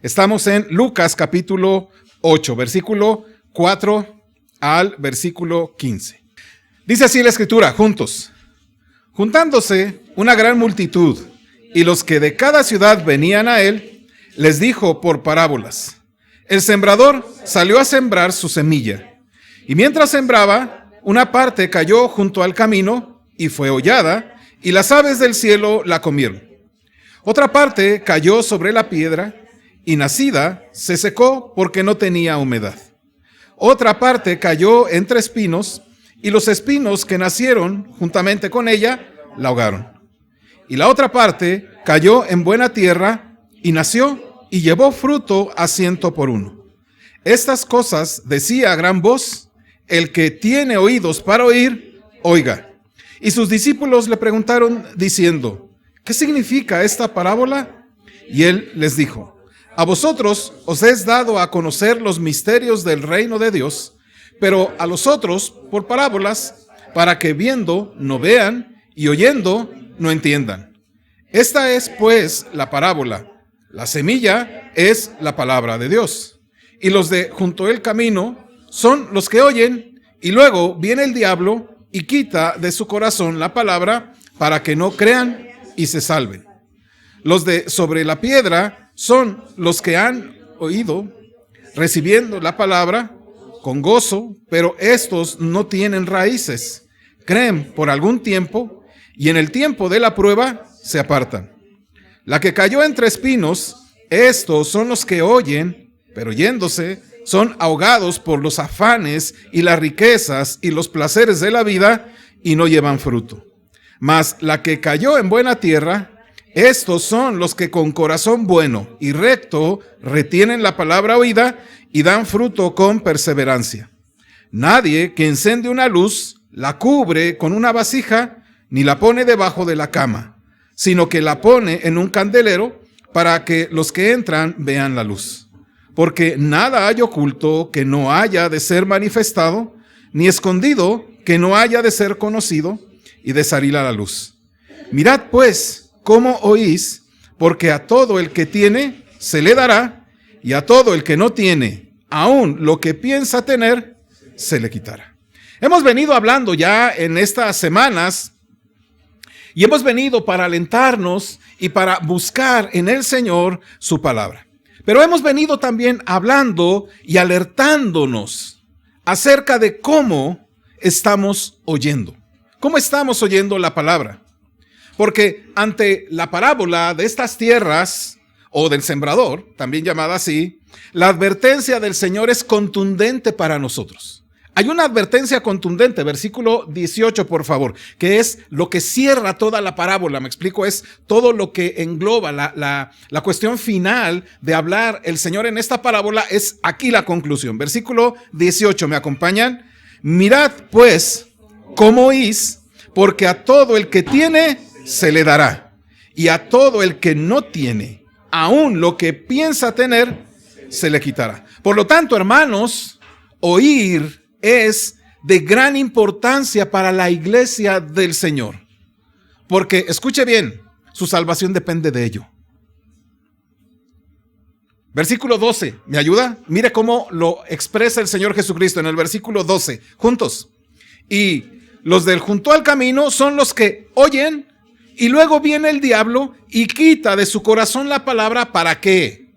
Estamos en Lucas capítulo 8, versículo 4 al versículo 15. Dice así la escritura, juntos. Juntándose una gran multitud y los que de cada ciudad venían a él, les dijo por parábolas. El sembrador salió a sembrar su semilla, y mientras sembraba, una parte cayó junto al camino y fue hollada, y las aves del cielo la comieron. Otra parte cayó sobre la piedra, y nacida se secó porque no tenía humedad. Otra parte cayó entre espinos, y los espinos que nacieron juntamente con ella la ahogaron. Y la otra parte cayó en buena tierra, y nació, y llevó fruto a 100 por 1. Estas cosas decía a gran voz, el que tiene oídos para oír, oiga. Y sus discípulos le preguntaron diciendo, ¿qué significa esta parábola? Y él les dijo, a vosotros os es dado a conocer los misterios del reino de Dios, pero a los otros por parábolas, para que viendo no vean y oyendo no entiendan. Esta es pues la parábola. La semilla es la palabra de Dios. Y los de junto al camino son los que oyen, y luego viene el diablo y quita de su corazón la palabra para que no crean y se salven. Los de sobre la piedra son los que han oído, recibiendo la palabra con gozo, pero estos no tienen raíces. Creen por algún tiempo y en el tiempo de la prueba se apartan. La que cayó entre espinos, estos son los que oyen, pero yéndose, son ahogados por los afanes y las riquezas y los placeres de la vida y no llevan fruto. Mas la que cayó en buena tierra, estos son los que con corazón bueno y recto retienen la palabra oída y dan fruto con perseverancia. Nadie que enciende una luz la cubre con una vasija ni la pone debajo de la cama, sino que la pone en un candelero para que los que entran vean la luz. Porque nada hay oculto que no haya de ser manifestado, ni escondido que no haya de ser conocido y de salir a la luz. Mirad pues cómo oís, porque a todo el que tiene se le dará, y a todo el que no tiene, aun lo que piensa tener, se le quitará. Hemos venido hablando ya en estas semanas y hemos venido para alentarnos y para buscar en el Señor su palabra. Pero hemos venido también hablando y alertándonos acerca de cómo estamos oyendo. ¿Cómo estamos oyendo la palabra? Porque ante la parábola de estas tierras, o del sembrador, también llamada así, la advertencia del Señor es contundente para nosotros. Hay una advertencia contundente, versículo 18, por favor, que es lo que cierra toda la parábola. Me explico, es todo lo que engloba la cuestión final de hablar el Señor en esta parábola, es aquí la conclusión. Versículo 18, ¿me acompañan? Mirad pues cómo oís, porque a todo el que tiene se le dará, y a todo el que no tiene, aun lo que piensa tener, se le quitará. Por lo tanto, hermanos, oír es de gran importancia para la iglesia del Señor. Porque, escuche bien, su salvación depende de ello. Versículo 12, ¿me ayuda? Mire cómo lo expresa el Señor Jesucristo en el versículo 12, juntos. Y los del junto al camino son los que oyen, y luego viene el diablo y quita de su corazón la palabra, ¿para qué?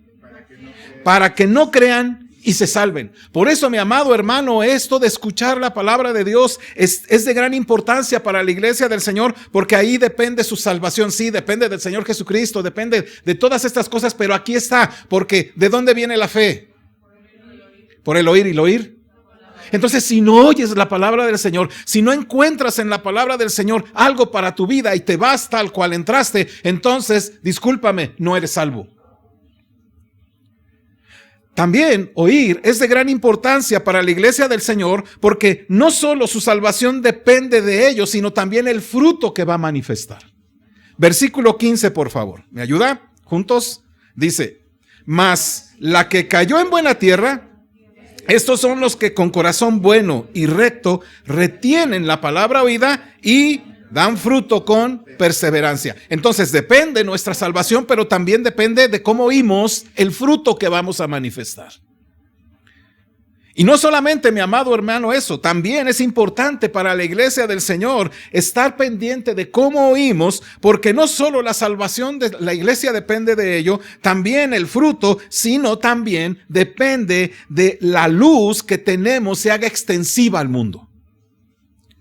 Para que no crean y se salven. Por eso, mi amado hermano, esto de escuchar la palabra de Dios es de gran importancia para la iglesia del Señor, porque ahí depende su salvación. Sí, depende del Señor Jesucristo, depende de todas estas cosas, pero aquí está, porque ¿de dónde viene la fe? Por el oír, y el oír. Entonces, si no oyes la palabra del Señor, si no encuentras en la palabra del Señor algo para tu vida y te vas tal cual entraste, entonces, discúlpame, no eres salvo. También oír es de gran importancia para la iglesia del Señor, porque no solo su salvación depende de ellos, sino también el fruto que va a manifestar. Versículo 15, por favor. ¿Me ayuda? Juntos. Dice, mas la que cayó en buena tierra, estos son los que con corazón bueno y recto retienen la palabra oída y Dan fruto con perseverancia. Entonces depende nuestra salvación, pero también depende de cómo oímos el fruto que vamos a manifestar. Y no solamente, mi amado hermano, eso, también es importante para la iglesia del Señor estar pendiente de cómo oímos, porque no solo la salvación de la iglesia depende de ello, también el fruto, sino también depende de la luz que tenemos se haga extensiva al mundo.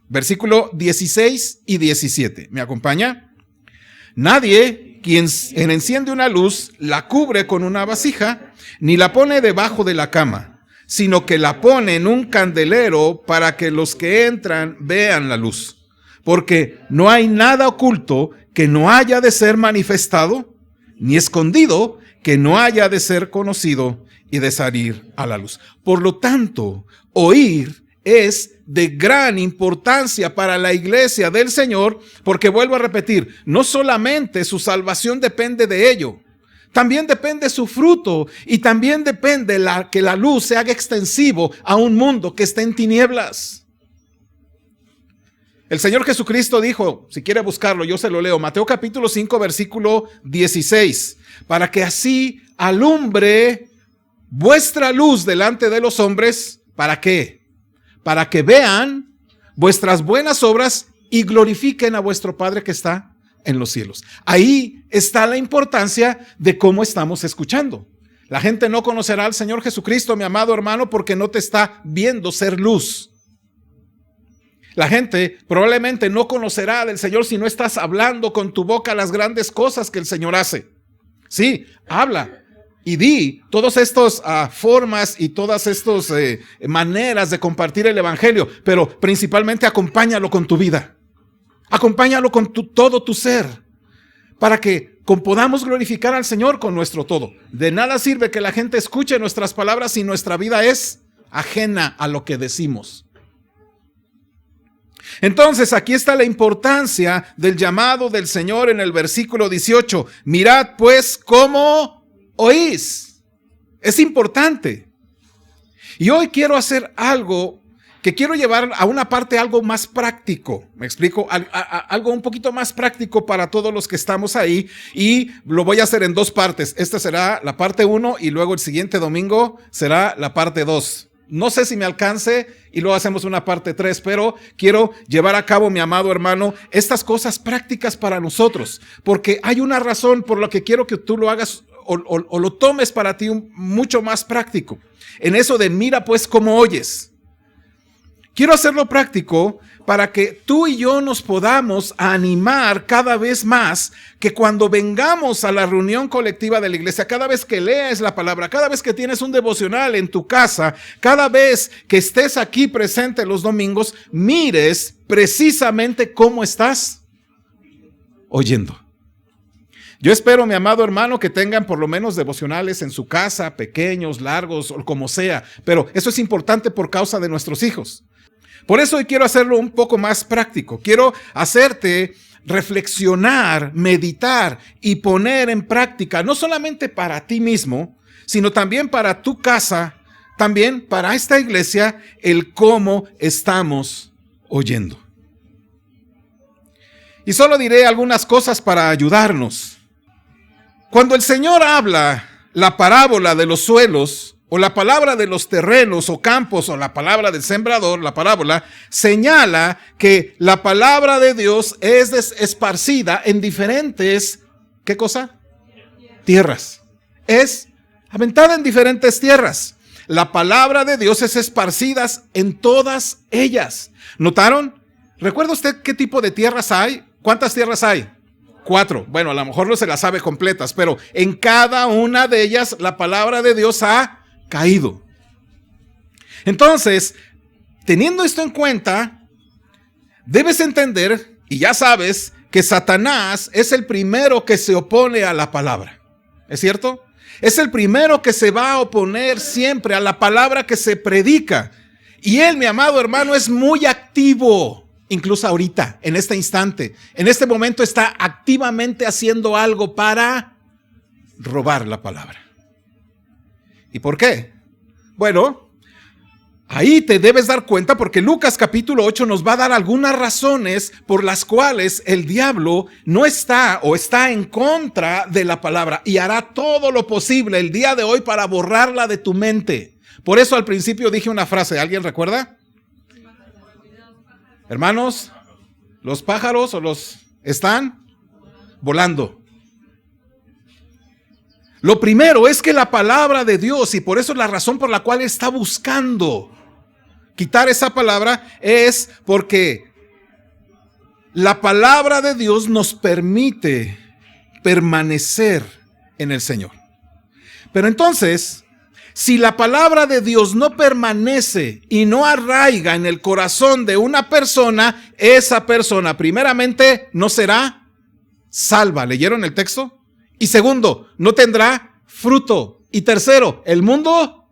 Versículo 16 y 17. ¿Me acompaña? Nadie quien enciende una luz la cubre con una vasija, ni la pone debajo de la cama, sino que la pone en un candelero para que los que entran vean la luz. Porque no hay nada oculto que no haya de ser manifestado, ni escondido que no haya de ser conocido y de salir a la luz. Por lo tanto, oír es de gran importancia para la iglesia del Señor, porque vuelvo a repetir, no solamente su salvación depende de ello, también depende su fruto y también depende que la luz se haga extensivo a un mundo que está en tinieblas. El Señor Jesucristo dijo, si quiere buscarlo, yo se lo leo, Mateo capítulo 5, versículo 16, para que así alumbre vuestra luz delante de los hombres, ¿para qué? Para que vean vuestras buenas obras y glorifiquen a vuestro Padre que está en los cielos. Ahí está la importancia de cómo estamos escuchando. La gente no conocerá al Señor Jesucristo, mi amado hermano, porque no te está viendo ser luz. La gente probablemente no conocerá del Señor si no estás hablando con tu boca las grandes cosas que el Señor hace. Sí, habla y di todas estas formas y todas estas maneras de compartir el evangelio, pero principalmente acompáñalo con tu vida. Acompáñalo con todo tu ser, para que podamos glorificar al Señor con nuestro todo. De nada sirve que la gente escuche nuestras palabras si nuestra vida es ajena a lo que decimos. Entonces, aquí está la importancia del llamado del Señor en el versículo 18. Mirad pues cómo oís. Es importante. Y hoy quiero hacer algo que quiero llevar a una parte algo más práctico. ¿Me explico? Algo un poquito más práctico para todos los que estamos ahí, y lo voy a hacer en dos partes. Esta será la parte 1 y luego el siguiente domingo será la parte 2. No sé si me alcance y luego hacemos una parte 3, pero quiero llevar a cabo, mi amado hermano, estas cosas prácticas para nosotros, porque hay una razón por la que quiero que tú lo hagas o lo tomes para ti mucho más práctico. En eso de mira pues cómo oyes. Quiero hacerlo práctico para que tú y yo nos podamos animar cada vez más, que cuando vengamos a la reunión colectiva de la iglesia, cada vez que lees la palabra, cada vez que tienes un devocional en tu casa, cada vez que estés aquí presente los domingos, mires precisamente cómo estás oyendo. Yo espero, mi amado hermano, que tengan por lo menos devocionales en su casa, pequeños, largos o como sea, pero eso es importante por causa de nuestros hijos. Por eso hoy quiero hacerlo un poco más práctico. Quiero hacerte reflexionar, meditar y poner en práctica, no solamente para ti mismo, sino también para tu casa, también para esta iglesia, el cómo estamos oyendo. Y solo diré algunas cosas para ayudarnos. Cuando el Señor habla la parábola de los suelos, o la palabra de los terrenos o campos, o la palabra del sembrador, la parábola, señala que la palabra de Dios es esparcida en diferentes, ¿qué cosa? Tierras. Es aventada en diferentes tierras. La palabra de Dios es esparcida en todas ellas. ¿Notaron? ¿Recuerda usted qué tipo de tierras hay? ¿Cuántas tierras hay? 4. Bueno, a lo mejor no se las sabe completas, pero en cada una de ellas la palabra de Dios ha caído. Entonces, teniendo esto en cuenta, debes entender, y ya sabes, que Satanás es el primero que se opone a la palabra. ¿Es cierto? Es el primero que se va a oponer siempre a la palabra que se predica. Y él, mi amado hermano, es muy activo. Incluso ahorita, en este instante, en este momento está activamente haciendo algo para robar la palabra. ¿Y por qué? Bueno, Ahí te debes dar cuenta porque Lucas capítulo 8 nos va a dar algunas razones por las cuales el diablo no está o está en contra de la palabra y hará todo lo posible el día de hoy para borrarla de tu mente. Por eso al principio dije una frase, ¿alguien recuerda? Hermanos, los pájaros están volando. Lo primero es que la palabra de Dios, y por eso es la razón por la cual está buscando quitar esa palabra, es porque la palabra de Dios nos permite permanecer en el Señor. Pero entonces, si la palabra de Dios no permanece y no arraiga en el corazón de una persona, esa persona primeramente no será salva. ¿Leyeron el texto? Y segundo, no tendrá fruto. Y tercero, el mundo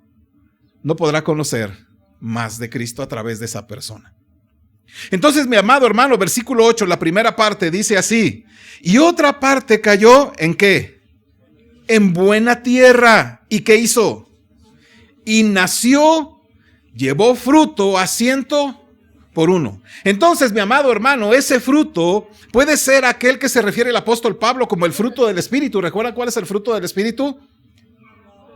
no podrá conocer más de Cristo a través de esa persona. Entonces, mi amado hermano, versículo 8, la primera parte dice así: y otra parte cayó ¿en qué? En buena tierra. ¿Y qué hizo? Y nació, llevó fruto a 100 por 1. Entonces, mi amado hermano, ese fruto puede ser aquel que se refiere el apóstol Pablo como el fruto del Espíritu. ¿Recuerdan cuál es el fruto del Espíritu?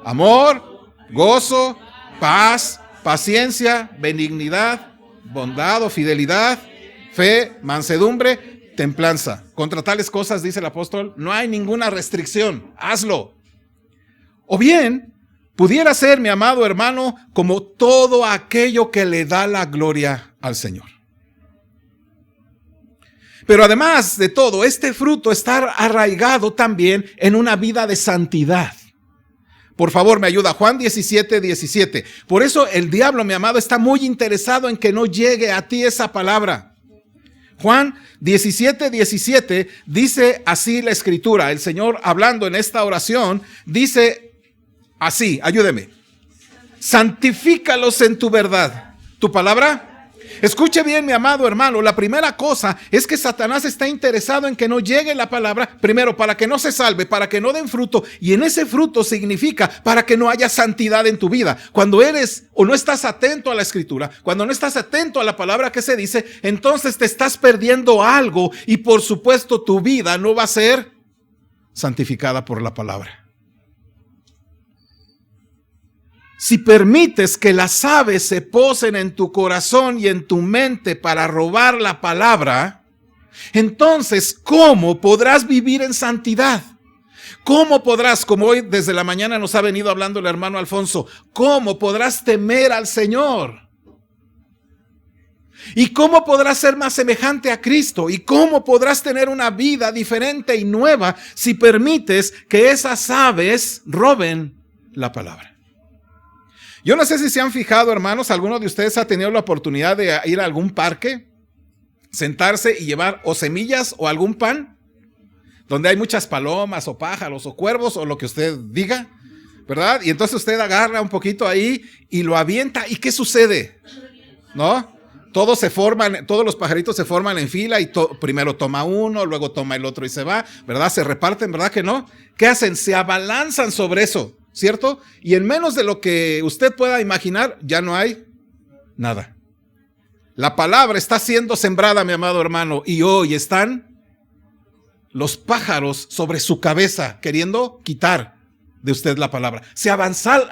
Amor, gozo, paz, paciencia, benignidad, bondad o fidelidad, fe, mansedumbre, templanza. Contra tales cosas, dice el apóstol, no hay ninguna restricción. Hazlo. O bien, pudiera ser, mi amado hermano, como todo aquello que le da la gloria al Señor. Pero además de todo, este fruto está arraigado también en una vida de santidad. Por favor, me ayuda. Juan 17:17. Por eso el diablo, mi amado, está muy interesado en que no llegue a ti esa palabra. Juan 17:17 dice así la escritura. El Señor, hablando en esta oración, dice así, ayúdeme: santifícalos en tu verdad. ¿Tu palabra? Escuche bien, mi amado hermano, la primera cosa es que Satanás está interesado en que no llegue la palabra, primero para que no se salve, para que no den fruto, y en ese fruto significa para que no haya santidad en tu vida. Cuando eres o no estás atento a la escritura, cuando no estás atento a la palabra que se dice, entonces te estás perdiendo algo y por supuesto tu vida no va a ser santificada por la palabra. Si permites que las aves se posen en tu corazón y en tu mente para robar la palabra, entonces, ¿cómo podrás vivir en santidad? ¿Cómo podrás, como hoy desde la mañana nos ha venido hablando el hermano Alfonso, cómo podrás temer al Señor? ¿Y cómo podrás ser más semejante a Cristo? ¿Y cómo podrás tener una vida diferente y nueva si permites que esas aves roben la palabra? Yo no sé si se han fijado, hermanos, ¿alguno de ustedes ha tenido la oportunidad de ir a algún parque, sentarse y llevar o semillas o algún pan, donde hay muchas palomas o pájaros o cuervos o lo que usted diga, ¿verdad? Y entonces usted agarra un poquito ahí y lo avienta, ¿y qué sucede? ¿No? Todos se forman, todos los pajaritos se forman en fila y primero toma uno, luego toma el otro y se va, ¿verdad? Se reparten, ¿verdad que no? ¿Qué hacen? Se abalanzan sobre eso, ¿cierto? Y en menos de lo que usted pueda imaginar, ya no hay nada. La palabra está siendo sembrada, mi amado hermano, y hoy están los pájaros sobre su cabeza queriendo quitar de usted la palabra. Se abalanzan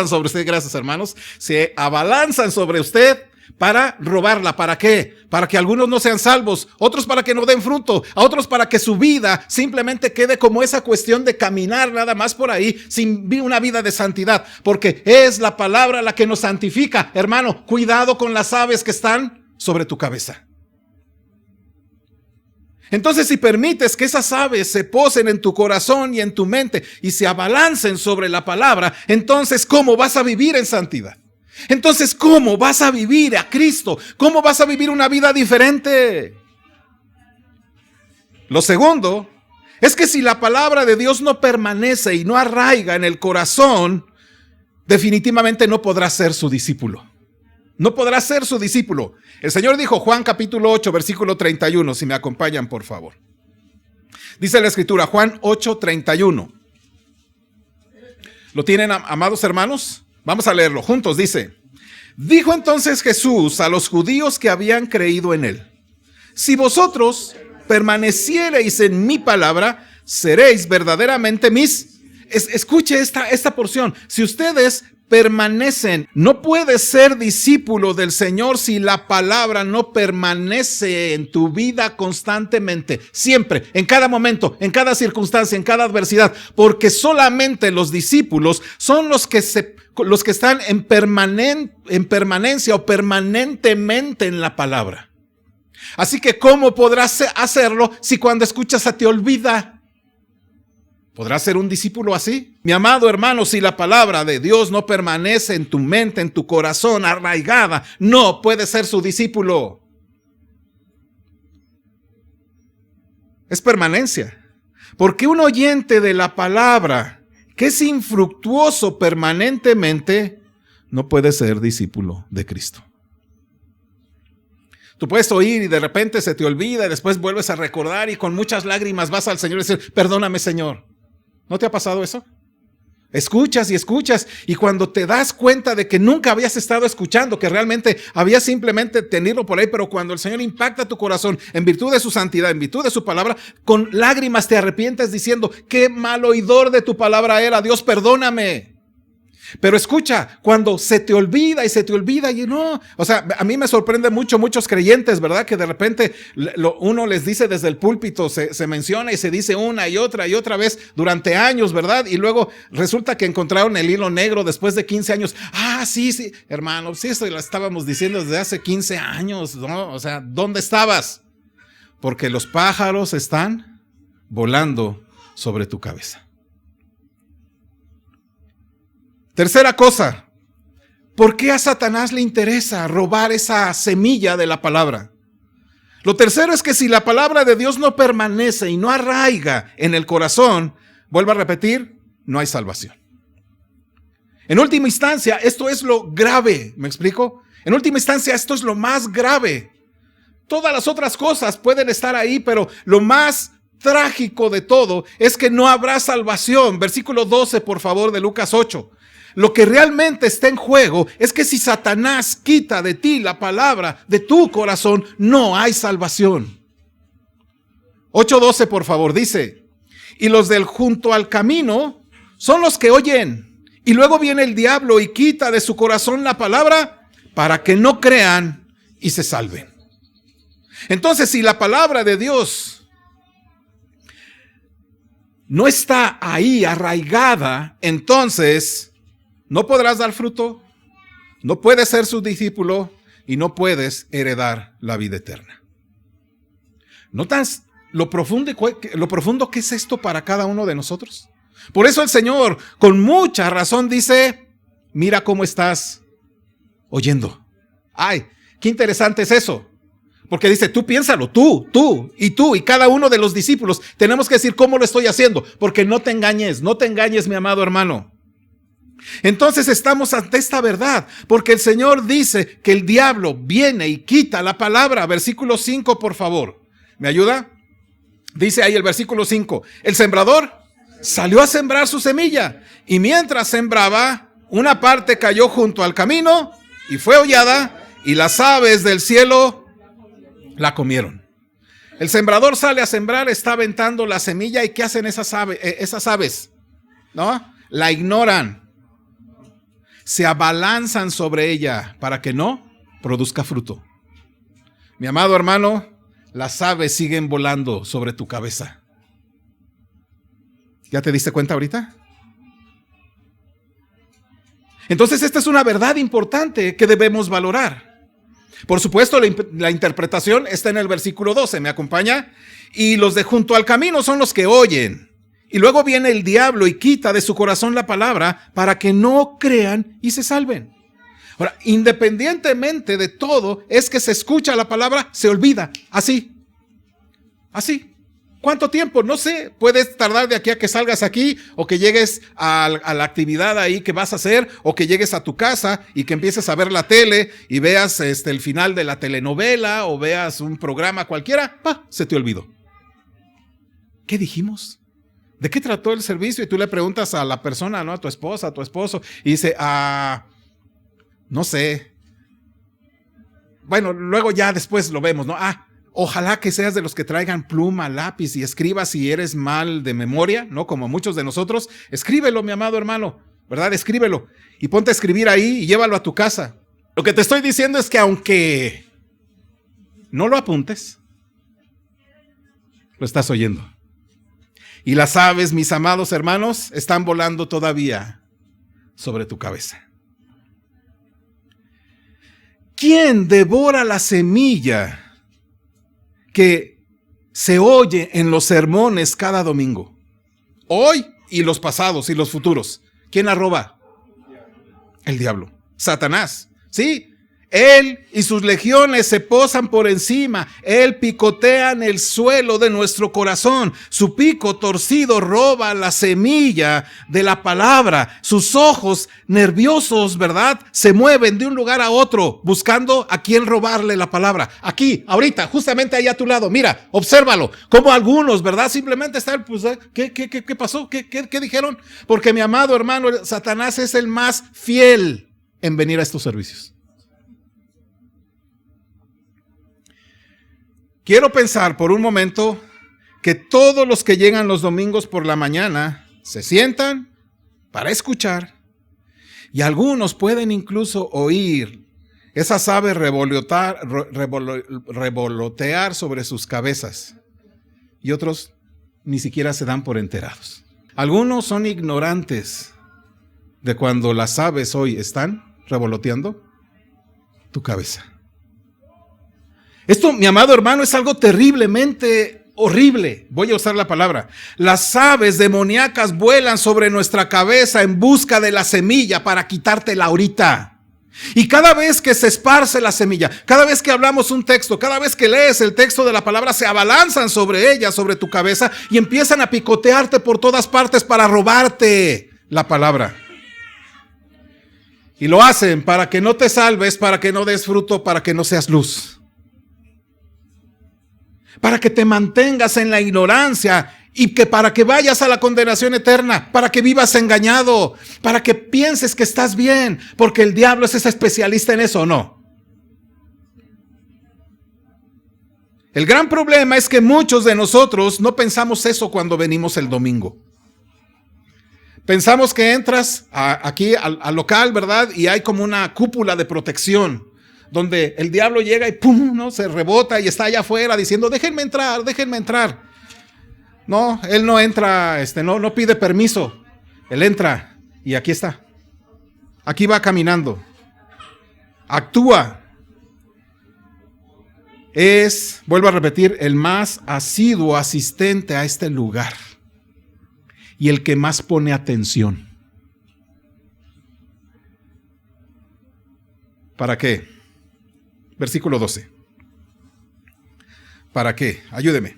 sobre usted, gracias hermanos, se abalanzan sobre usted para robarla. ¿Para qué? Para que algunos no sean salvos, otros para que no den fruto, a otros para que su vida simplemente quede como esa cuestión de caminar nada más por ahí sin una vida de santidad, porque es la palabra la que nos santifica. Hermano, cuidado con las aves que están sobre tu cabeza. Entonces, si permites que esas aves se posen en tu corazón y en tu mente y se abalancen sobre la palabra, entonces, ¿cómo vas a vivir en santidad? Entonces, ¿cómo vas a vivir a Cristo? ¿Cómo vas a vivir una vida diferente? Lo segundo es que si la palabra de Dios no permanece y no arraiga en el corazón, definitivamente no podrás ser su discípulo. No podrás ser su discípulo. El Señor dijo, Juan capítulo 8, versículo 31, si me acompañan, por favor. Dice la Escritura, Juan 8, 31. ¿Lo tienen, amados hermanos? Vamos a leerlo juntos, dice. Dijo entonces Jesús a los judíos que habían creído en él: si vosotros permaneciereis en mi palabra, seréis verdaderamente mis. Escuche esta porción. Si ustedes permanecen, no puedes ser discípulo del Señor si la palabra no permanece en tu vida constantemente, siempre, en cada momento, en cada circunstancia, en cada adversidad, porque solamente los discípulos son los que están en permanencia o permanentemente en la palabra. Así que ¿cómo podrás hacerlo si cuando escuchas te olvida? ¿Podrás ser un discípulo así? Mi amado hermano, si la palabra de Dios no permanece en tu mente, en tu corazón, arraigada, no puedes ser su discípulo. Es permanencia. Porque un oyente de la palabra que es infructuoso permanentemente no puede ser discípulo de Cristo. Tú puedes oír y de repente se te olvida y después vuelves a recordar y con muchas lágrimas vas al Señor y dices: perdóname, Señor. ¿No te ha pasado eso? Escuchas y cuando te das cuenta de que nunca habías estado escuchando, que realmente habías simplemente tenido por ahí, pero cuando el Señor impacta tu corazón en virtud de su santidad, en virtud de su palabra, con lágrimas te arrepientes diciendo: qué mal oidor de tu palabra era, Dios, perdóname. Pero escucha, cuando se te olvida y no, o sea, a mí me sorprende muchos creyentes, ¿verdad? Que de repente uno les dice desde el púlpito, se menciona y se dice una y otra vez durante años, ¿verdad? Y luego resulta que encontraron el hilo negro después de 15 años. Ah, sí, hermano, sí, eso lo estábamos diciendo desde hace 15 años, ¿no? O sea, ¿dónde estabas? Porque los pájaros están volando sobre tu cabeza. Tercera cosa, ¿por qué a Satanás le interesa robar esa semilla de la palabra? Lo tercero es que si la palabra de Dios no permanece y no arraiga en el corazón, vuelvo a repetir, no hay salvación. En última instancia, esto es lo grave, ¿me explico? En última instancia, esto es lo más grave. Todas las otras cosas pueden estar ahí, pero lo más trágico de todo es que no habrá salvación. Versículo 12, por favor, de Lucas 8. Lo que realmente está en juego es que si Satanás quita de ti la palabra de tu corazón, no hay salvación. 8:12, por favor, dice: y los del junto al camino son los que oyen, y luego viene el diablo y quita de su corazón la palabra para que no crean y se salven. Entonces, si la palabra de Dios no está ahí arraigada, entonces no podrás dar fruto, no puedes ser su discípulo y no puedes heredar la vida eterna. ¿Notas lo profundo que es esto para cada uno de nosotros? Por eso el Señor, con mucha razón, dice: mira cómo estás oyendo. Ay, qué interesante es eso. Porque dice: tú piénsalo, tú y cada uno de los discípulos. Tenemos que decir cómo lo estoy haciendo, porque no te engañes, mi amado hermano. Entonces estamos ante esta verdad, porque el Señor dice que el diablo viene y quita la palabra. Versículo 5, por favor. ¿Me ayuda? Dice ahí el versículo 5. El sembrador salió a sembrar su semilla, y mientras sembraba, una parte cayó junto al camino y fue hollada, y las aves del cielo la comieron. El sembrador sale a sembrar, está aventando la semilla, y ¿qué hacen esas aves? ¿No? La ignoran. Se abalanzan sobre ella para que no produzca fruto. Mi amado hermano, las aves siguen volando sobre tu cabeza. ¿Ya te diste cuenta ahorita? Entonces esta es una verdad importante que debemos valorar. Por supuesto, la interpretación está en el versículo 12, ¿me acompaña? Y los de junto al camino son los que oyen. Y luego viene el diablo y quita de su corazón la palabra para que no crean y se salven. Ahora, independientemente de todo, es que se escucha la palabra, se olvida. Así. ¿Cuánto tiempo? No sé. Puedes tardar de aquí a que salgas aquí, o que llegues a la actividad ahí que vas a hacer, o que llegues a tu casa y que empieces a ver la tele y veas el final de la telenovela o veas un programa cualquiera. Se te olvidó. ¿Qué dijimos? ¿De qué trató el servicio? Y tú le preguntas a la persona, ¿no? A tu esposa, a tu esposo, y dice, no sé. Bueno, luego ya después lo vemos, ¿no? Ojalá que seas de los que traigan pluma, lápiz y escribas si eres mal de memoria, ¿no? Como muchos de nosotros. Escríbelo, mi amado hermano, ¿verdad? Escríbelo y ponte a escribir ahí y llévalo a tu casa. Lo que te estoy diciendo es que aunque no lo apuntes, lo estás oyendo. Y las aves, mis amados hermanos, están volando todavía sobre tu cabeza. ¿Quién devora la semilla que se oye en los sermones cada domingo? Hoy y los pasados y los futuros. ¿Quién la roba? El diablo. Satanás. ¿Sí? Él y sus legiones se posan por encima. Él picotea en el suelo de nuestro corazón. Su pico torcido roba la semilla de la palabra. Sus ojos nerviosos, ¿verdad?, se mueven de un lugar a otro buscando a quién robarle la palabra. Aquí, ahorita, justamente ahí a tu lado. Mira, obsérvalo. Como algunos, ¿verdad? Simplemente están, pues, ¿qué pasó? ¿Qué dijeron? Porque mi amado hermano, Satanás es el más fiel en venir a estos servicios. Quiero pensar por un momento que todos los que llegan los domingos por la mañana se sientan para escuchar y algunos pueden incluso oír esas aves revolotear sobre sus cabezas y otros ni siquiera se dan por enterados. Algunos son ignorantes de cuando las aves hoy están revoloteando tu cabeza. Esto, mi amado hermano, es algo terriblemente horrible. Voy a usar la palabra. Las aves demoníacas vuelan sobre nuestra cabeza en busca de la semilla para quitártela ahorita. Y cada vez que se esparce la semilla, cada vez que hablamos un texto, cada vez que lees el texto de la palabra, se abalanzan sobre ella, sobre tu cabeza, y empiezan a picotearte por todas partes para robarte la palabra. Y lo hacen para que no te salves, para que no des fruto, para que no seas luz. Para que te mantengas en la ignorancia y que para que vayas a la condenación eterna, para que vivas engañado, para que pienses que estás bien, porque el diablo es ese especialista en eso, ¿o no? El gran problema es que muchos de nosotros no pensamos eso cuando venimos el domingo. Pensamos que entras aquí al local, ¿verdad? Y hay como una cúpula de protección, donde el diablo llega y ¡pum!, ¿no?, se rebota y está allá afuera diciendo, déjenme entrar, déjenme entrar. No, él no entra, no pide permiso. Él entra y aquí está. Aquí va caminando. Actúa. Es, vuelvo a repetir, el más asiduo asistente a este lugar y el que más pone atención. ¿Para qué? Versículo 12. ¿Para qué? Ayúdeme.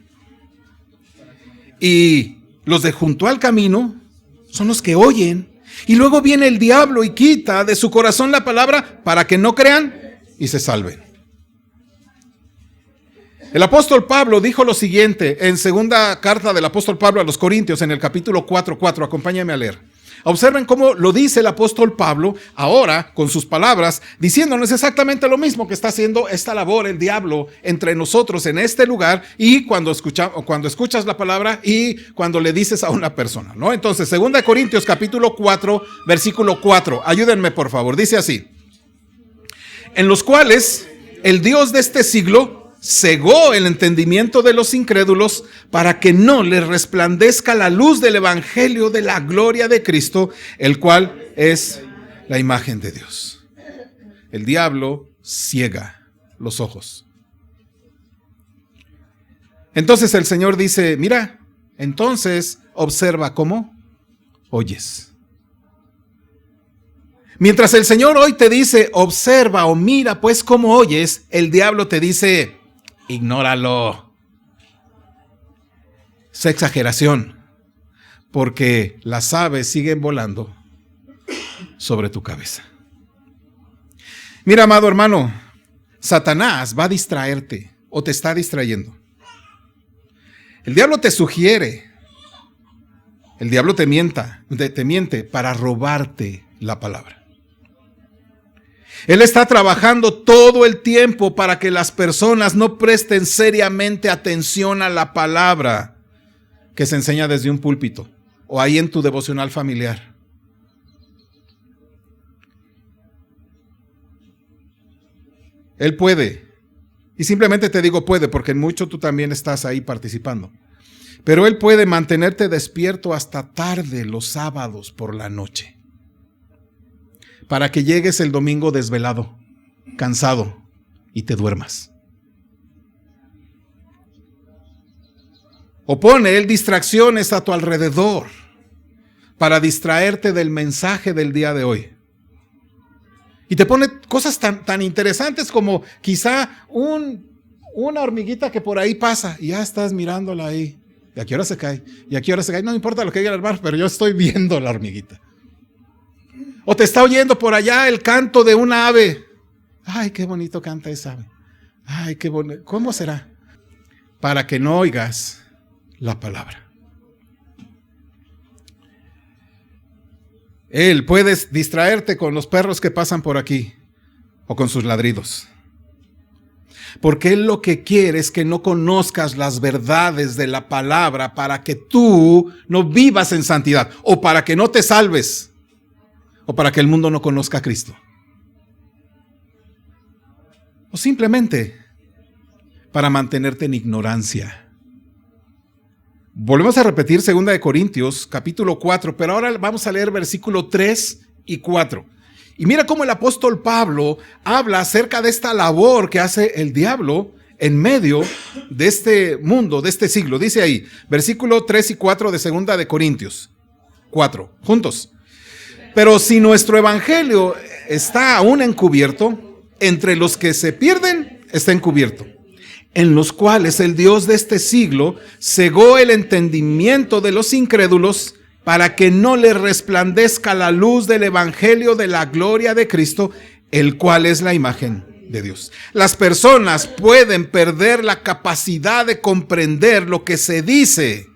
Y los de junto al camino son los que oyen. Y luego viene el diablo y quita de su corazón la palabra para que no crean y se salven. El apóstol Pablo dijo lo siguiente en segunda carta del apóstol Pablo a los Corintios, en el capítulo 4:4. Acompáñame a leer. Observen cómo lo dice el apóstol Pablo ahora con sus palabras, diciéndonos exactamente lo mismo que está haciendo esta labor el diablo entre nosotros en este lugar y cuando escuchas la palabra y cuando le dices a una persona, ¿no? Entonces, 2 Corintios capítulo 4, versículo 4. Ayúdenme, por favor. Dice así: en los cuales el Dios de este siglo cegó el entendimiento de los incrédulos para que no les resplandezca la luz del evangelio de la gloria de Cristo, el cual es la imagen de Dios. El diablo ciega los ojos. Entonces el Señor dice, mira, entonces observa cómo oyes. Mientras el Señor hoy te dice, observa o mira pues cómo oyes, el diablo te dice, ignóralo. Es exageración, porque las aves siguen volando sobre tu cabeza. Mira, amado hermano, Satanás va a distraerte o te está distrayendo. El diablo te sugiere El diablo te miente para robarte la palabra. Él está trabajando todo el tiempo para que las personas no presten seriamente atención a la palabra que se enseña desde un púlpito o ahí en tu devocional familiar. Él puede, y simplemente te digo puede, porque en mucho tú también estás ahí participando. Pero Él puede mantenerte despierto hasta tarde los sábados por la noche, para que llegues el domingo desvelado, cansado, y te duermas. O pone Él distracciones a tu alrededor para distraerte del mensaje del día de hoy. Y te pone cosas tan interesantes como quizá una hormiguita que por ahí pasa y ya estás mirándola ahí. ¿Y a qué hora se cae? ¿Y a qué hora se cae? No importa lo que diga el hermano, pero yo estoy viendo la hormiguita. O te está oyendo por allá el canto de una ave. Ay, qué bonito canta esa ave. Ay, qué bonito. ¿Cómo será? Para que no oigas la palabra. Él puedes distraerte con los perros que pasan por aquí o con sus ladridos. Porque Él lo que quiere es que no conozcas las verdades de la palabra para que tú no vivas en santidad o para que no te salves o para que el mundo no conozca a Cristo. O simplemente para mantenerte en ignorancia. Volvemos a repetir 2 Corintios capítulo 4, pero ahora vamos a leer versículo 3 y 4. Y mira cómo el apóstol Pablo habla acerca de esta labor que hace el diablo en medio de este mundo, de este siglo. Dice ahí, versículo 3 y 4 de 2 Corintios 4, juntos. Pero si nuestro evangelio está aún encubierto, entre los que se pierden está encubierto, en los cuales el Dios de este siglo cegó el entendimiento de los incrédulos para que no les resplandezca la luz del evangelio de la gloria de Cristo, el cual es la imagen de Dios. Las personas pueden perder la capacidad de comprender lo que se dice,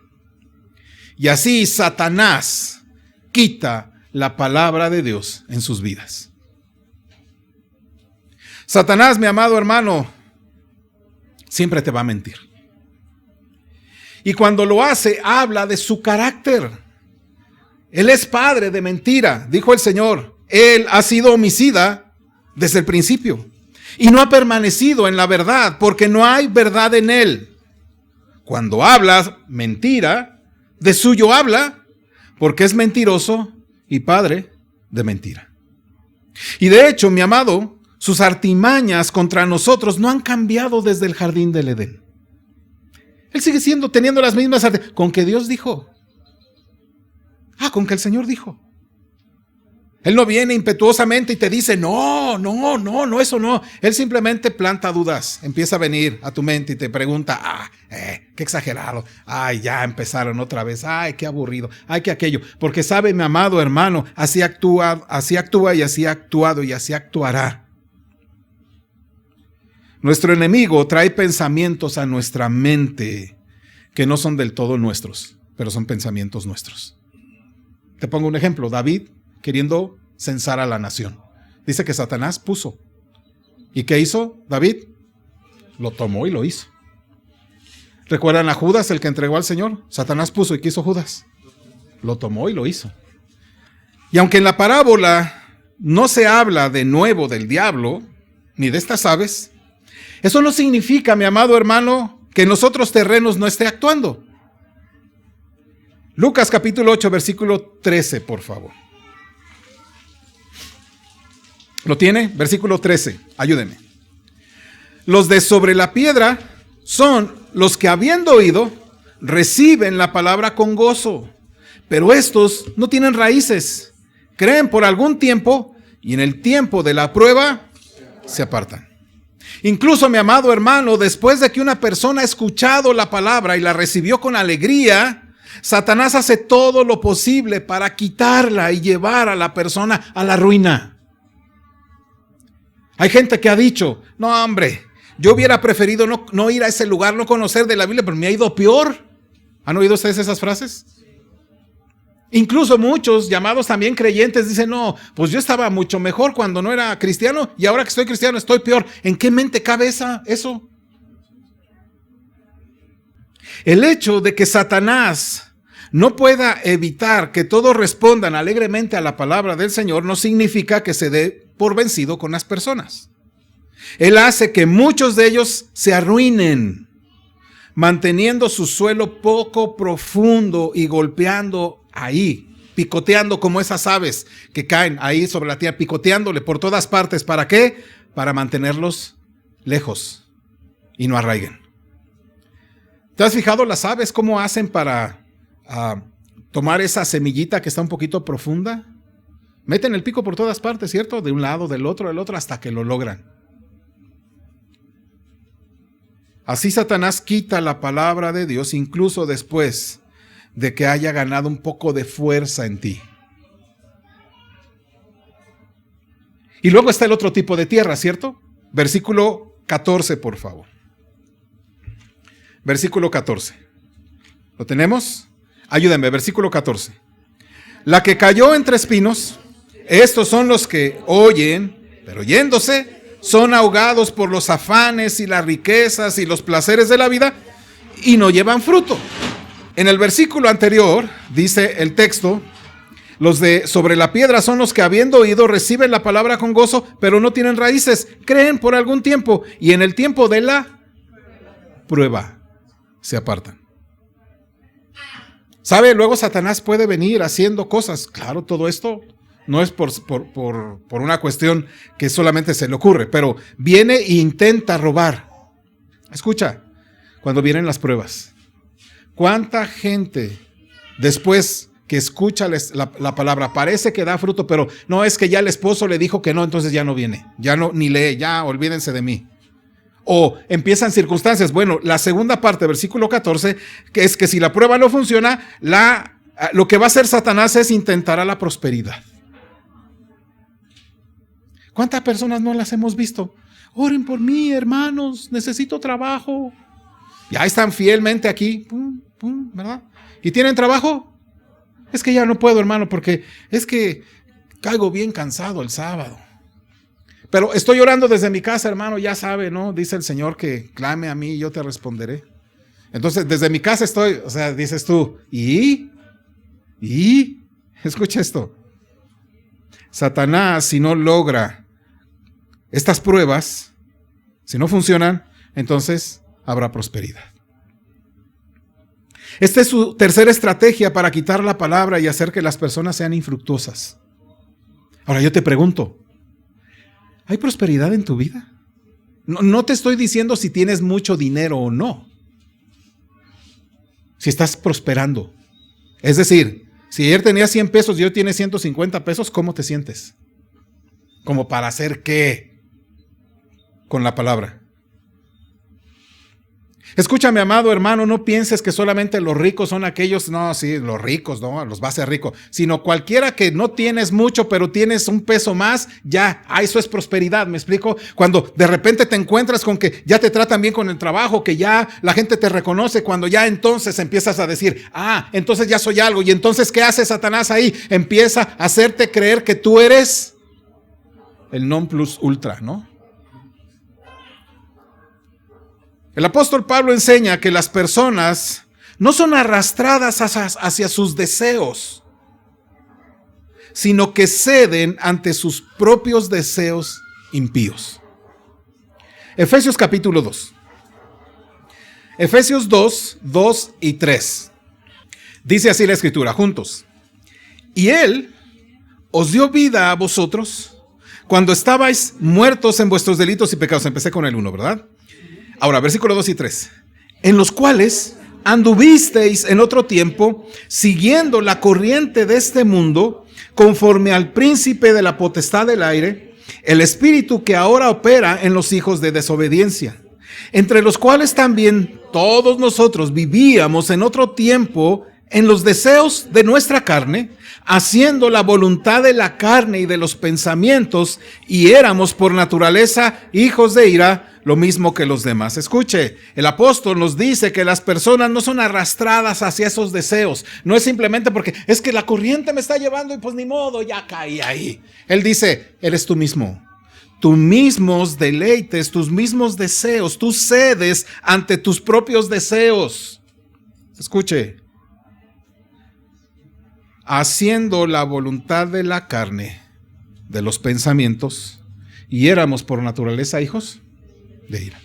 y así Satanás quita la palabra de Dios en sus vidas. Satanás, mi amado hermano, siempre te va a mentir. Y cuando lo hace, habla de su carácter. Él es padre de mentira, dijo el Señor. Él ha sido homicida desde el principio y no ha permanecido en la verdad porque no hay verdad en él. Cuando habla mentira, de suyo habla porque es mentiroso y padre de mentira. Y de hecho, mi amado, sus artimañas contra nosotros no han cambiado desde el jardín del Edén. Él sigue teniendo las mismas artimañas. ¿Con que Dios dijo? Con que el Señor dijo. Él no viene impetuosamente y te dice, no, eso no. Él simplemente planta dudas, empieza a venir a tu mente y te pregunta, qué exagerado, ya empezaron otra vez, qué aburrido, qué aquello. Porque sabe, mi amado hermano, así actúa y así ha actuado y así actuará. Nuestro enemigo trae pensamientos a nuestra mente que no son del todo nuestros, pero son pensamientos nuestros. Te pongo un ejemplo, David queriendo censar a la nación. Dice que Satanás puso. ¿Y qué hizo David? Lo tomó y lo hizo. ¿Recuerdan a Judas, el que entregó al Señor? Satanás puso. ¿Y qué hizo Judas? Lo tomó y lo hizo. Y aunque en la parábola no se habla de nuevo del diablo, ni de estas aves, eso no significa, mi amado hermano, que en los otros terrenos no esté actuando. Lucas capítulo 8, versículo 13, por favor. ¿Lo tiene? Versículo 13, ayúdenme. Los de sobre la piedra son los que, habiendo oído, reciben la palabra con gozo, pero estos no tienen raíces, creen por algún tiempo y en el tiempo de la prueba se apartan. Incluso, mi amado hermano, después de que una persona ha escuchado la palabra y la recibió con alegría, Satanás hace todo lo posible para quitarla y llevar a la persona a la ruina. Hay gente que ha dicho, no hombre, yo hubiera preferido no ir a ese lugar, no conocer de la Biblia, pero me ha ido peor. ¿Han oído ustedes esas frases? Incluso muchos llamados también creyentes dicen, no, pues yo estaba mucho mejor cuando no era cristiano y ahora que soy cristiano estoy peor. ¿En qué mente cabe eso? El hecho de que Satanás no pueda evitar que todos respondan alegremente a la palabra del Señor no significa que se dé por vencido con las personas. Él hace que muchos de ellos se arruinen, manteniendo su suelo poco profundo y golpeando ahí, picoteando como esas aves que caen ahí sobre la tierra, picoteándole por todas partes. ¿Para qué? Para mantenerlos lejos y no arraiguen. ¿Te has fijado las aves cómo hacen para tomar esa semillita que está un poquito profunda? Meten el pico por todas partes, ¿cierto? De un lado, del otro, hasta que lo logran. Así Satanás quita la palabra de Dios incluso después de que haya ganado un poco de fuerza en ti. Y luego está el otro tipo de tierra, ¿cierto? Versículo 14, por favor. Versículo 14. ¿Lo tenemos? Ayúdenme, versículo 14. La que cayó entre espinos, estos son los que oyen, pero yéndose, son ahogados por los afanes y las riquezas y los placeres de la vida y no llevan fruto. En el versículo anterior, dice el texto, los de sobre la piedra son los que habiendo oído reciben la palabra con gozo, pero no tienen raíces, creen por algún tiempo y en el tiempo de la prueba se apartan. ¿Sabe? Luego Satanás puede venir haciendo cosas. Claro, todo esto no es por una cuestión que solamente se le ocurre, pero viene e intenta robar. Escucha, cuando vienen las pruebas, ¿cuánta gente después que escucha la palabra parece que da fruto, pero no, es que ya el esposo le dijo que no, entonces ya no viene, ya no, ni lee, ya olvídense de mí? O empiezan circunstancias. Bueno, la segunda parte, versículo 14, que es que si la prueba no funciona, lo que va a hacer Satanás es intentar a la prosperidad. ¿Cuántas personas no las hemos visto? Oren por mí, hermanos, necesito trabajo. Ya están fielmente aquí, ¿verdad? ¿Y tienen trabajo? Es que ya no puedo, hermano, porque es que caigo bien cansado el sábado. Pero estoy orando desde mi casa, hermano, ya sabe, ¿no? Dice el Señor que clame a mí y yo te responderé. Entonces, desde mi casa estoy, o sea, dices tú, ¿y? Escucha esto. Satanás, si no logra estas pruebas, si no funcionan, entonces habrá prosperidad. Esta es su tercera estrategia para quitar la palabra y hacer que las personas sean infructuosas. Ahora yo te pregunto, ¿hay prosperidad en tu vida? No te estoy diciendo si tienes mucho dinero o no. Si estás prosperando. Es decir, si ayer tenías 100 pesos y hoy tienes 150 pesos, ¿cómo te sientes? ¿Como para hacer qué? Con la palabra. Escúchame, amado hermano, no pienses que solamente los ricos son aquellos, no, sí, los ricos, no, los va a hacer ricos, sino cualquiera que no tienes mucho, pero tienes un peso más, ya, eso es prosperidad, ¿me explico? Cuando de repente te encuentras con que ya te tratan bien con el trabajo, que ya la gente te reconoce, cuando ya entonces empiezas a decir, entonces ya soy algo, y entonces, ¿qué hace Satanás ahí? Empieza a hacerte creer que tú eres el non plus ultra, ¿no? El apóstol Pablo enseña que las personas no son arrastradas hacia sus deseos, sino que ceden ante sus propios deseos impíos. Efesios capítulo 2. Efesios 2, 2 y 3. Dice así la escritura, juntos. Y Él os dio vida a vosotros cuando estabais muertos en vuestros delitos y pecados. Empecé con el 1, ¿verdad? Ahora, versículo 2 y 3. En los cuales anduvisteis en otro tiempo, siguiendo la corriente de este mundo, conforme al príncipe de la potestad del aire, el espíritu que ahora opera en los hijos de desobediencia, entre los cuales también todos nosotros vivíamos en otro tiempo en los deseos de nuestra carne, haciendo la voluntad de la carne y de los pensamientos, y éramos por naturaleza hijos de ira, lo mismo que los demás. Escuche, el apóstol nos dice que las personas no son arrastradas hacia esos deseos. No es simplemente porque es que la corriente me está llevando y pues ni modo, ya caí ahí. Él dice, eres tú mismo. Tus mismos deleites, tus mismos deseos, tú cedes ante tus propios deseos. Escuche, haciendo la voluntad de la carne, de los pensamientos, y éramos por naturaleza hijos de ira.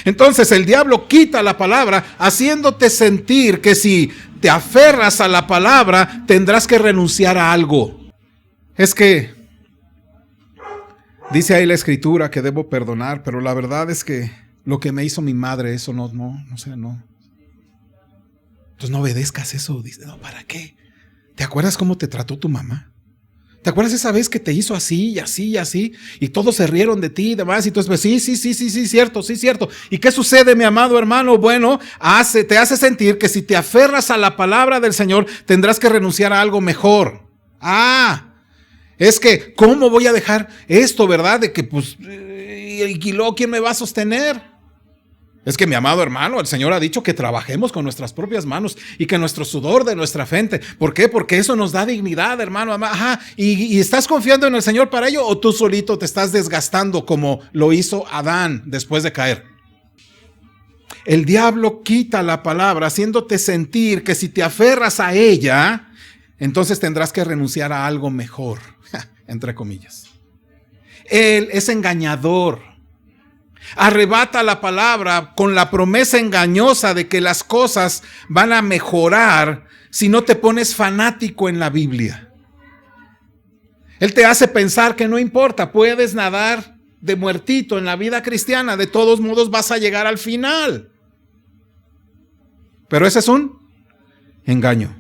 Entonces el diablo quita la palabra, haciéndote sentir que si te aferras a la palabra, tendrás que renunciar a algo. Es que dice ahí la escritura que debo perdonar, pero la verdad es que lo que me hizo mi madre, eso no. Entonces no obedezcas eso. Dice, no, ¿para qué? ¿Te acuerdas cómo te trató tu mamá? ¿Te acuerdas esa vez que te hizo así y así y así? Y todos se rieron de ti y demás. Y tú pues sí, cierto. ¿Y qué sucede, mi amado hermano? Bueno, te hace sentir que si te aferras a la palabra del Señor, tendrás que renunciar a algo mejor. Es que, ¿cómo voy a dejar esto, verdad? De que, pues, y luego, ¿quién me va a sostener? Es que, mi amado hermano, el Señor ha dicho que trabajemos con nuestras propias manos y que nuestro sudor de nuestra frente. ¿Por qué? Porque eso nos da dignidad, hermano. Ajá. ¿Y estás confiando en el Señor para ello o tú solito te estás desgastando como lo hizo Adán después de caer? El diablo quita la palabra haciéndote sentir que si te aferras a ella, entonces tendrás que renunciar a algo mejor, entre comillas. Él es engañador. Arrebata la palabra con la promesa engañosa de que las cosas van a mejorar si no te pones fanático en la Biblia. Él te hace pensar que no importa, puedes nadar de muertito en la vida cristiana, de todos modos vas a llegar al final. Pero ese es un engaño.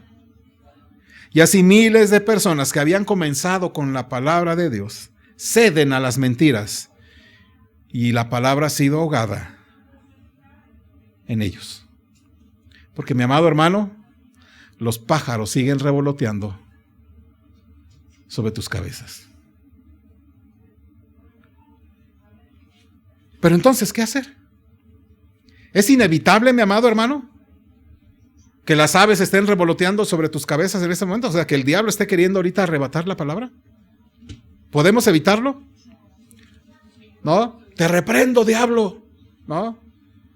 Y así miles de personas que habían comenzado con la palabra de Dios ceden a las mentiras. Y la palabra ha sido ahogada en ellos. Porque, mi amado hermano, los pájaros siguen revoloteando sobre tus cabezas. Pero entonces, ¿qué hacer? ¿Es inevitable, mi amado hermano, que las aves estén revoloteando sobre tus cabezas en este momento? O sea, que el diablo esté queriendo ahorita arrebatar la palabra. ¿Podemos evitarlo? ¿No? Te reprendo, diablo, ¿no?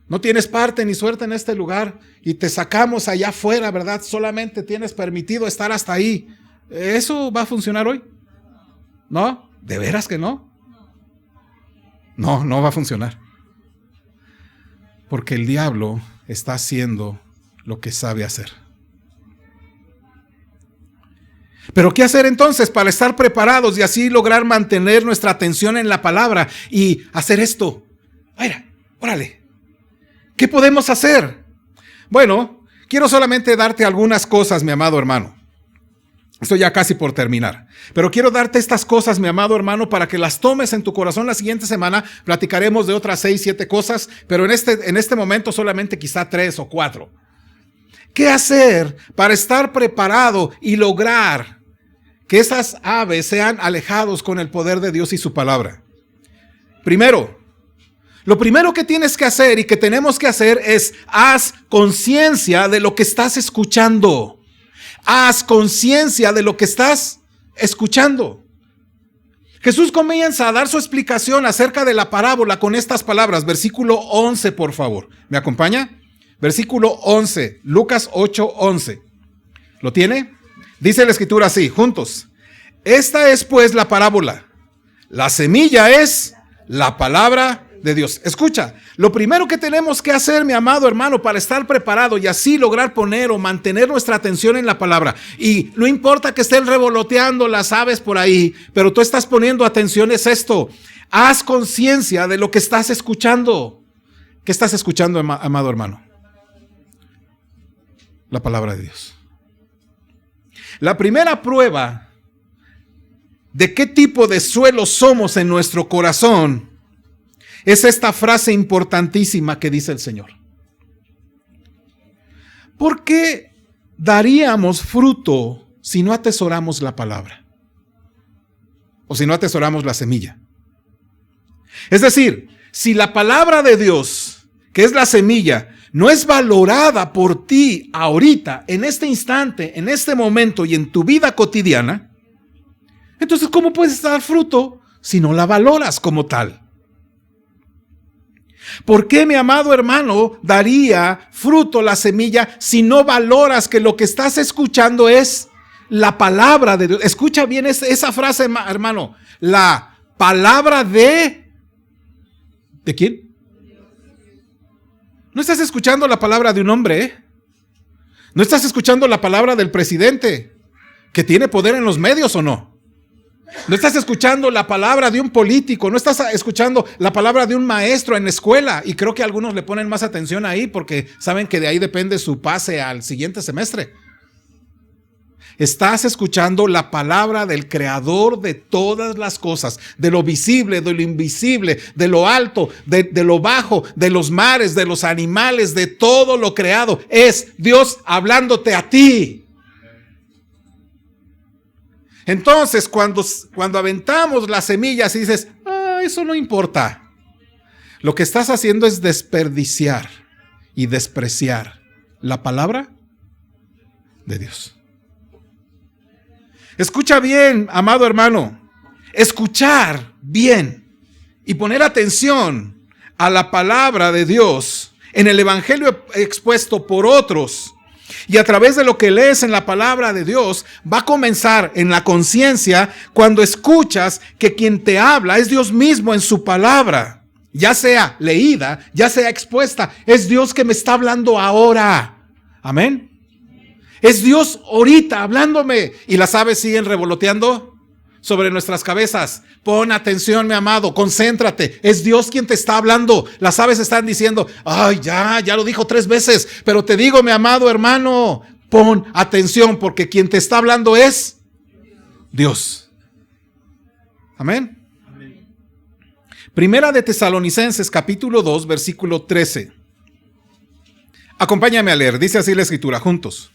No tienes parte ni suerte en este lugar y te sacamos allá afuera, ¿verdad? Solamente tienes permitido estar hasta ahí. ¿Eso va a funcionar hoy? ¿No? ¿De veras que no? No va a funcionar. Porque el diablo está haciendo lo que sabe hacer. Pero ¿qué hacer entonces para estar preparados y así lograr mantener nuestra atención en la palabra y hacer esto? Mira, órale. ¿Qué podemos hacer? Bueno, quiero solamente darte algunas cosas, mi amado hermano. Estoy ya casi por terminar. Pero quiero darte estas cosas, mi amado hermano, para que las tomes en tu corazón. La siguiente semana platicaremos de otras 6, 7 cosas, pero en este momento solamente quizá 3 o 4. ¿Qué hacer para estar preparado y lograr que esas aves sean alejados con el poder de Dios y su palabra? Primero, lo primero que tienes que hacer y que tenemos que hacer es haz conciencia de lo que estás escuchando. Haz conciencia de lo que estás escuchando. Jesús comienza a dar su explicación acerca de la parábola con estas palabras. Versículo 11, por favor. ¿Me acompaña? Versículo 11, Lucas 8:11. ¿Lo tiene? Dice la escritura así, juntos. Esta es pues la parábola. La semilla es la palabra de Dios. Escucha, lo primero que tenemos que hacer, mi amado hermano, para estar preparado y así lograr poner o mantener nuestra atención en la palabra. Y no importa que estén revoloteando las aves por ahí, pero tú estás poniendo atención, es esto. Haz conciencia de lo que estás escuchando. ¿Qué estás escuchando, amado hermano? La palabra de Dios. La primera prueba de qué tipo de suelo somos en nuestro corazón es esta frase importantísima que dice el Señor. ¿Por qué daríamos fruto si no atesoramos la palabra? O si no atesoramos la semilla. Es decir, si la palabra de Dios, que es la semilla, no es valorada por ti ahorita, en este instante, en este momento y en tu vida cotidiana, entonces ¿cómo puedes dar fruto si no la valoras como tal? ¿Por qué, mi amado hermano, daría fruto la semilla si no valoras que lo que estás escuchando es la palabra de Dios? Escucha bien esa frase, hermano. La palabra ¿de quién? No estás escuchando la palabra de un hombre, ¿eh? No estás escuchando la palabra del presidente, que tiene poder en los medios, ¿o no? No estás escuchando la palabra de un político, no estás escuchando la palabra de un maestro en la escuela, y creo que algunos le ponen más atención ahí porque saben que de ahí depende su pase al siguiente semestre. Estás escuchando la palabra del creador de todas las cosas, de lo visible, de lo invisible, de lo alto, de lo bajo, de los mares, de los animales, de todo lo creado. Es Dios hablándote a ti. Entonces, cuando aventamos las semillas y dices, eso no importa, lo que estás haciendo es desperdiciar y despreciar la palabra de Dios. Escucha bien, amado hermano, escuchar bien y poner atención a la palabra de Dios en el evangelio expuesto por otros y a través de lo que lees en la palabra de Dios, va a comenzar en la conciencia cuando escuchas que quien te habla es Dios mismo en su palabra, ya sea leída, ya sea expuesta, es Dios que me está hablando ahora. Amén. Es Dios ahorita hablándome y las aves siguen revoloteando sobre nuestras cabezas. Pon atención, mi amado, concéntrate. Es Dios quien te está hablando. Las aves están diciendo, ay, ya lo dijo 3 veces, pero te digo, mi amado hermano, pon atención porque quien te está hablando es Dios. Amén. Primera de Tesalonicenses, capítulo 2, versículo 13. Acompáñame a leer, dice así la escritura, juntos.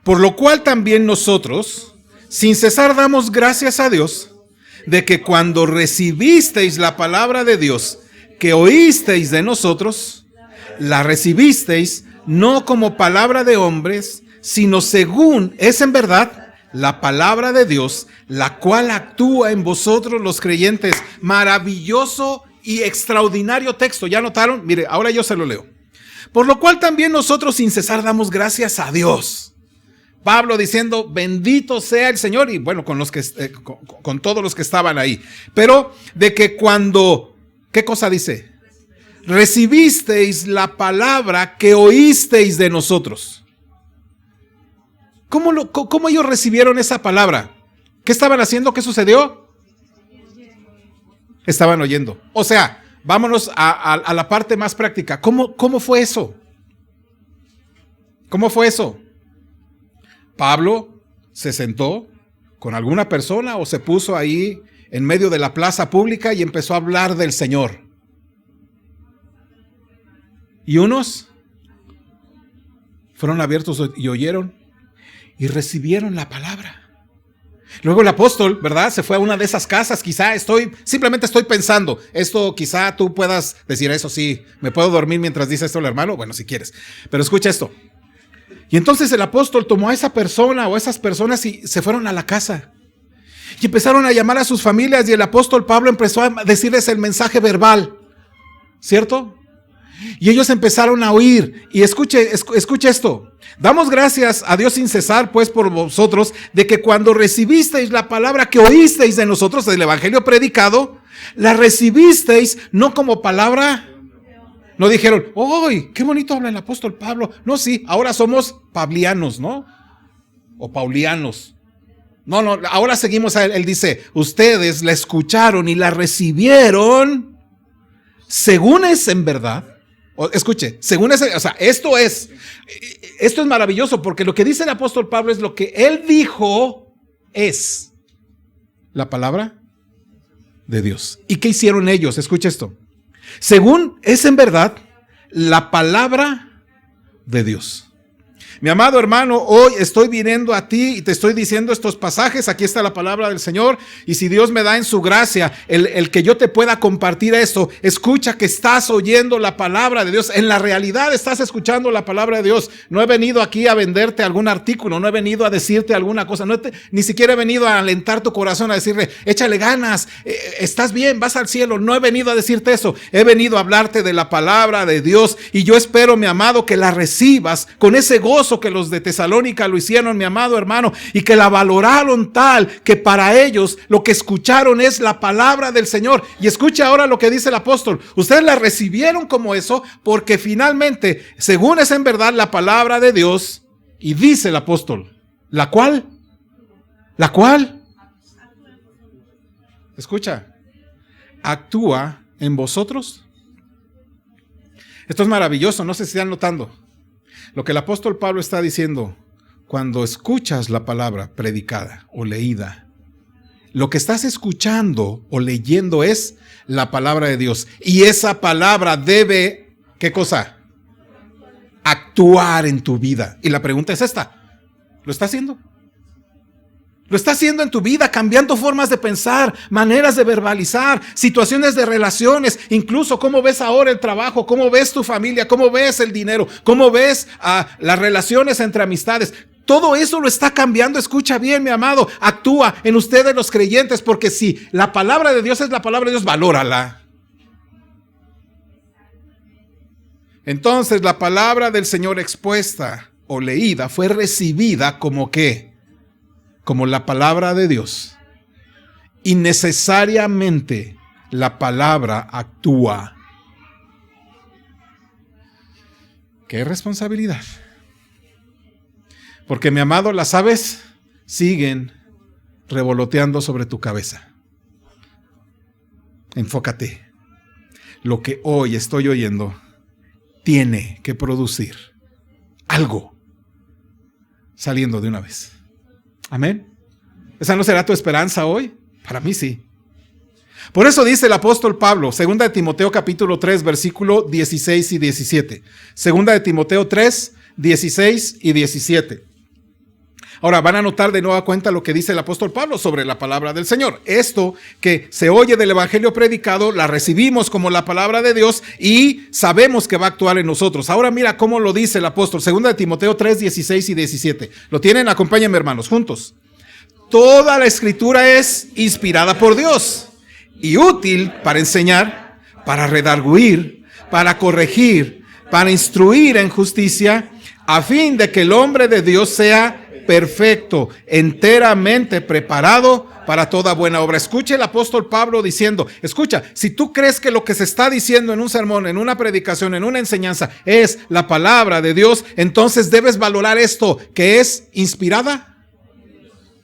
Por lo cual también nosotros, sin cesar, damos gracias a Dios de que cuando recibisteis la palabra de Dios que oísteis de nosotros, la recibisteis no como palabra de hombres, sino según es en verdad la palabra de Dios, la cual actúa en vosotros los creyentes. Maravilloso y extraordinario texto. ¿Ya notaron? Mire, ahora yo se lo leo. Por lo cual también nosotros sin cesar damos gracias a Dios. Pablo diciendo, bendito sea el Señor, y bueno, con todos los que estaban ahí. Pero de que cuando, ¿qué cosa dice? Recibisteis la palabra que oísteis de nosotros. ¿Cómo ellos recibieron esa palabra? ¿Qué estaban haciendo? ¿Qué sucedió? Estaban oyendo. O sea, vámonos a la parte más práctica. ¿Cómo fue eso? ¿Cómo fue eso? Pablo se sentó con alguna persona o se puso ahí en medio de la plaza pública y empezó a hablar del Señor. Y unos fueron abiertos y oyeron y recibieron la palabra. Luego el apóstol, ¿verdad? Se fue a una de esas casas, simplemente estoy pensando, esto quizá tú puedas decir, eso sí, ¿me puedo dormir mientras dice esto el hermano? Bueno, si quieres, pero escucha esto. Y entonces el apóstol tomó a esa persona o esas personas y se fueron a la casa. Y empezaron a llamar a sus familias y el apóstol Pablo empezó a decirles el mensaje verbal, ¿cierto? Y ellos empezaron a oír. Y escuche esto. Damos gracias a Dios sin cesar, pues, por vosotros, de que cuando recibisteis la palabra que oísteis de nosotros, del evangelio predicado, la recibisteis no como palabra. No dijeron, ¡ay, qué bonito habla el apóstol Pablo! No, sí, ahora somos pablianos, ¿no? O paulianos. No, ahora seguimos a él. Él dice, ustedes la escucharon y la recibieron según es en verdad. Escuche, según es, o sea, esto es maravilloso porque lo que dice el apóstol Pablo es lo que él dijo es la palabra de Dios. ¿Y qué hicieron ellos? Escuche esto. Según es en verdad la palabra de Dios. Mi amado hermano, hoy estoy viniendo a ti y te estoy diciendo estos pasajes. Aquí está la palabra del Señor. Y si Dios me da en su gracia el que yo te pueda compartir esto, escucha que estás oyendo la palabra de Dios. En la realidad estás escuchando la palabra de Dios. No he venido aquí a venderte algún artículo, no he venido a decirte alguna cosa, ni siquiera he venido a alentar tu corazón, a decirle, échale ganas, estás bien, vas al cielo. No he venido a decirte eso. He venido a hablarte de la palabra de Dios. Y yo espero, mi amado, que la recibas con ese gozo que los de Tesalónica lo hicieron, mi amado hermano, y que la valoraron tal que para ellos lo que escucharon es la palabra del Señor. Y escucha ahora lo que dice el apóstol. Ustedes la recibieron como eso porque finalmente, según es en verdad la palabra de Dios, y dice el apóstol, ¿la cual? Escucha, actúa en vosotros. Esto es maravilloso, no sé si están notando. Lo que el apóstol Pablo está diciendo, cuando escuchas la palabra predicada o leída, lo que estás escuchando o leyendo es la palabra de Dios. Y esa palabra debe, ¿qué cosa? Actuar en tu vida. Y la pregunta es esta, ¿lo está haciendo? Lo está haciendo en tu vida, cambiando formas de pensar, maneras de verbalizar, situaciones de relaciones, incluso cómo ves ahora el trabajo, cómo ves tu familia, cómo ves el dinero, cómo ves las relaciones entre amistades. Todo eso lo está cambiando. Escucha bien, mi amado, actúa en ustedes los creyentes, porque si la palabra de Dios es la palabra de Dios, valórala. Entonces la palabra del Señor expuesta o leída fue recibida como ¿qué? Como la palabra de Dios. Y necesariamente la palabra actúa. ¡Qué responsabilidad! Porque, mi amado, las aves siguen revoloteando sobre tu cabeza. Enfócate. Lo que hoy estoy oyendo tiene que producir algo saliendo de una vez. Amén. ¿Esa no será tu esperanza hoy? Para mí sí. Por eso dice el apóstol Pablo, 2 de Timoteo capítulo 3, versículo 16 y 17. 2 de Timoteo 3, 16 y 17. Ahora van a notar de nueva cuenta lo que dice el apóstol Pablo sobre la palabra del Señor. Esto que se oye del evangelio predicado, la recibimos como la palabra de Dios y sabemos que va a actuar en nosotros. Ahora mira cómo lo dice el apóstol, 2 de Timoteo 3, 16 y 17. ¿Lo tienen? Acompáñenme, hermanos, juntos. Toda la escritura es inspirada por Dios y útil para enseñar, para redarguir, para corregir, para instruir en justicia, a fin de que el hombre de Dios sea perfecto, enteramente preparado para toda buena obra. Escuche el apóstol Pablo diciendo, escucha, si tú crees que lo que se está diciendo en un sermón, en una predicación, en una enseñanza es la palabra de Dios, entonces debes valorar esto, que es inspirada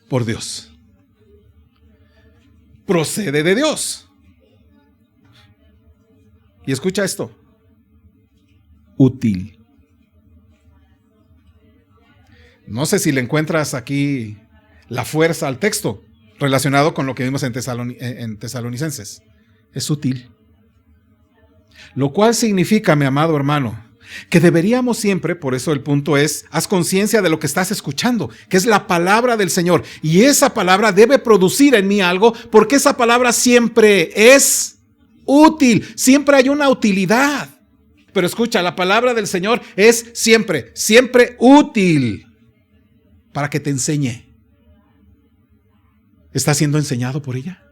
por Dios. Procede de Dios. Y escucha esto, útil. No sé si le encuentras aquí la fuerza al texto relacionado con lo que vimos en Tesalonicenses. Es útil. Lo cual significa, mi amado hermano, que deberíamos siempre, por eso el punto es, haz conciencia de lo que estás escuchando, que es la palabra del Señor. Y esa palabra debe producir en mí algo, porque esa palabra siempre es útil. Siempre hay una utilidad. Pero escucha, la palabra del Señor es siempre, siempre útil. Para que te enseñe. ¿Estás siendo enseñado por ella?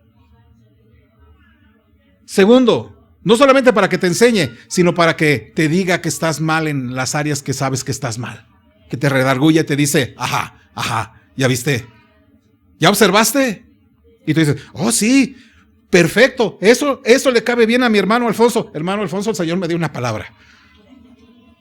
Segundo, no solamente para que te enseñe, sino para que te diga que estás mal en las áreas que sabes que estás mal. Que te redarguye y te dice, ajá, ¿ya viste? ¿Ya observaste? Y tú dices, oh sí, perfecto, eso le cabe bien a mi hermano Alfonso. Hermano Alfonso, el Señor me dio una palabra.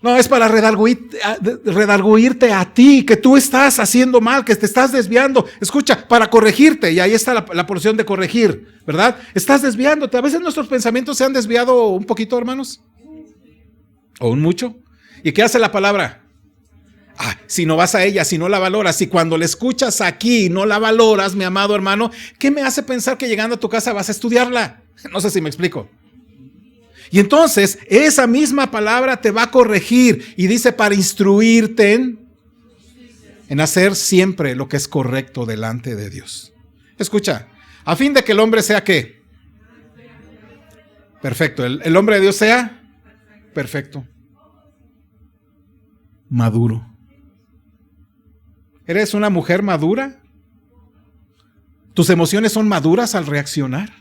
No, es para redarguirte a ti, que tú estás haciendo mal, que te estás desviando. Escucha, para corregirte, y ahí está la porción de corregir, ¿verdad? Estás desviándote. A veces nuestros pensamientos se han desviado un poquito, hermanos, o un mucho. ¿Y qué hace la palabra? Si no vas a ella, si no la valoras, si cuando la escuchas aquí no la valoras, mi amado hermano, ¿qué me hace pensar que llegando a tu casa vas a estudiarla? No sé si me explico. Y entonces esa misma palabra te va a corregir y dice para instruirte en en hacer siempre lo que es correcto delante de Dios. Escucha, a fin de que el hombre sea ¿qué? Perfecto. El hombre de Dios sea perfecto. Maduro. ¿Eres una mujer madura? ¿Tus emociones son maduras al reaccionar?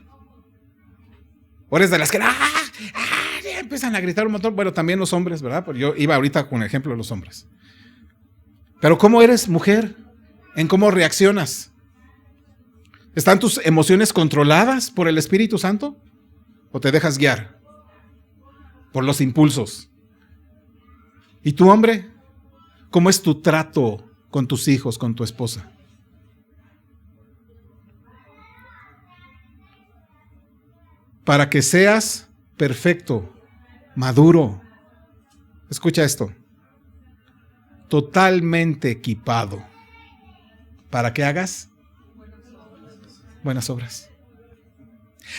¿O eres de las que empiezan a gritar un montón? Bueno, también los hombres, ¿verdad? Porque yo iba ahorita con el ejemplo de los hombres. Pero ¿cómo eres mujer? ¿En cómo reaccionas? ¿Están tus emociones controladas por el Espíritu Santo? ¿O te dejas guiar por los impulsos? ¿Y tú, hombre? ¿Cómo es tu trato con tus hijos, con tu esposa? Para que seas perfecto, maduro. Escucha esto. Totalmente equipado. ¿Para que hagas? Buenas obras.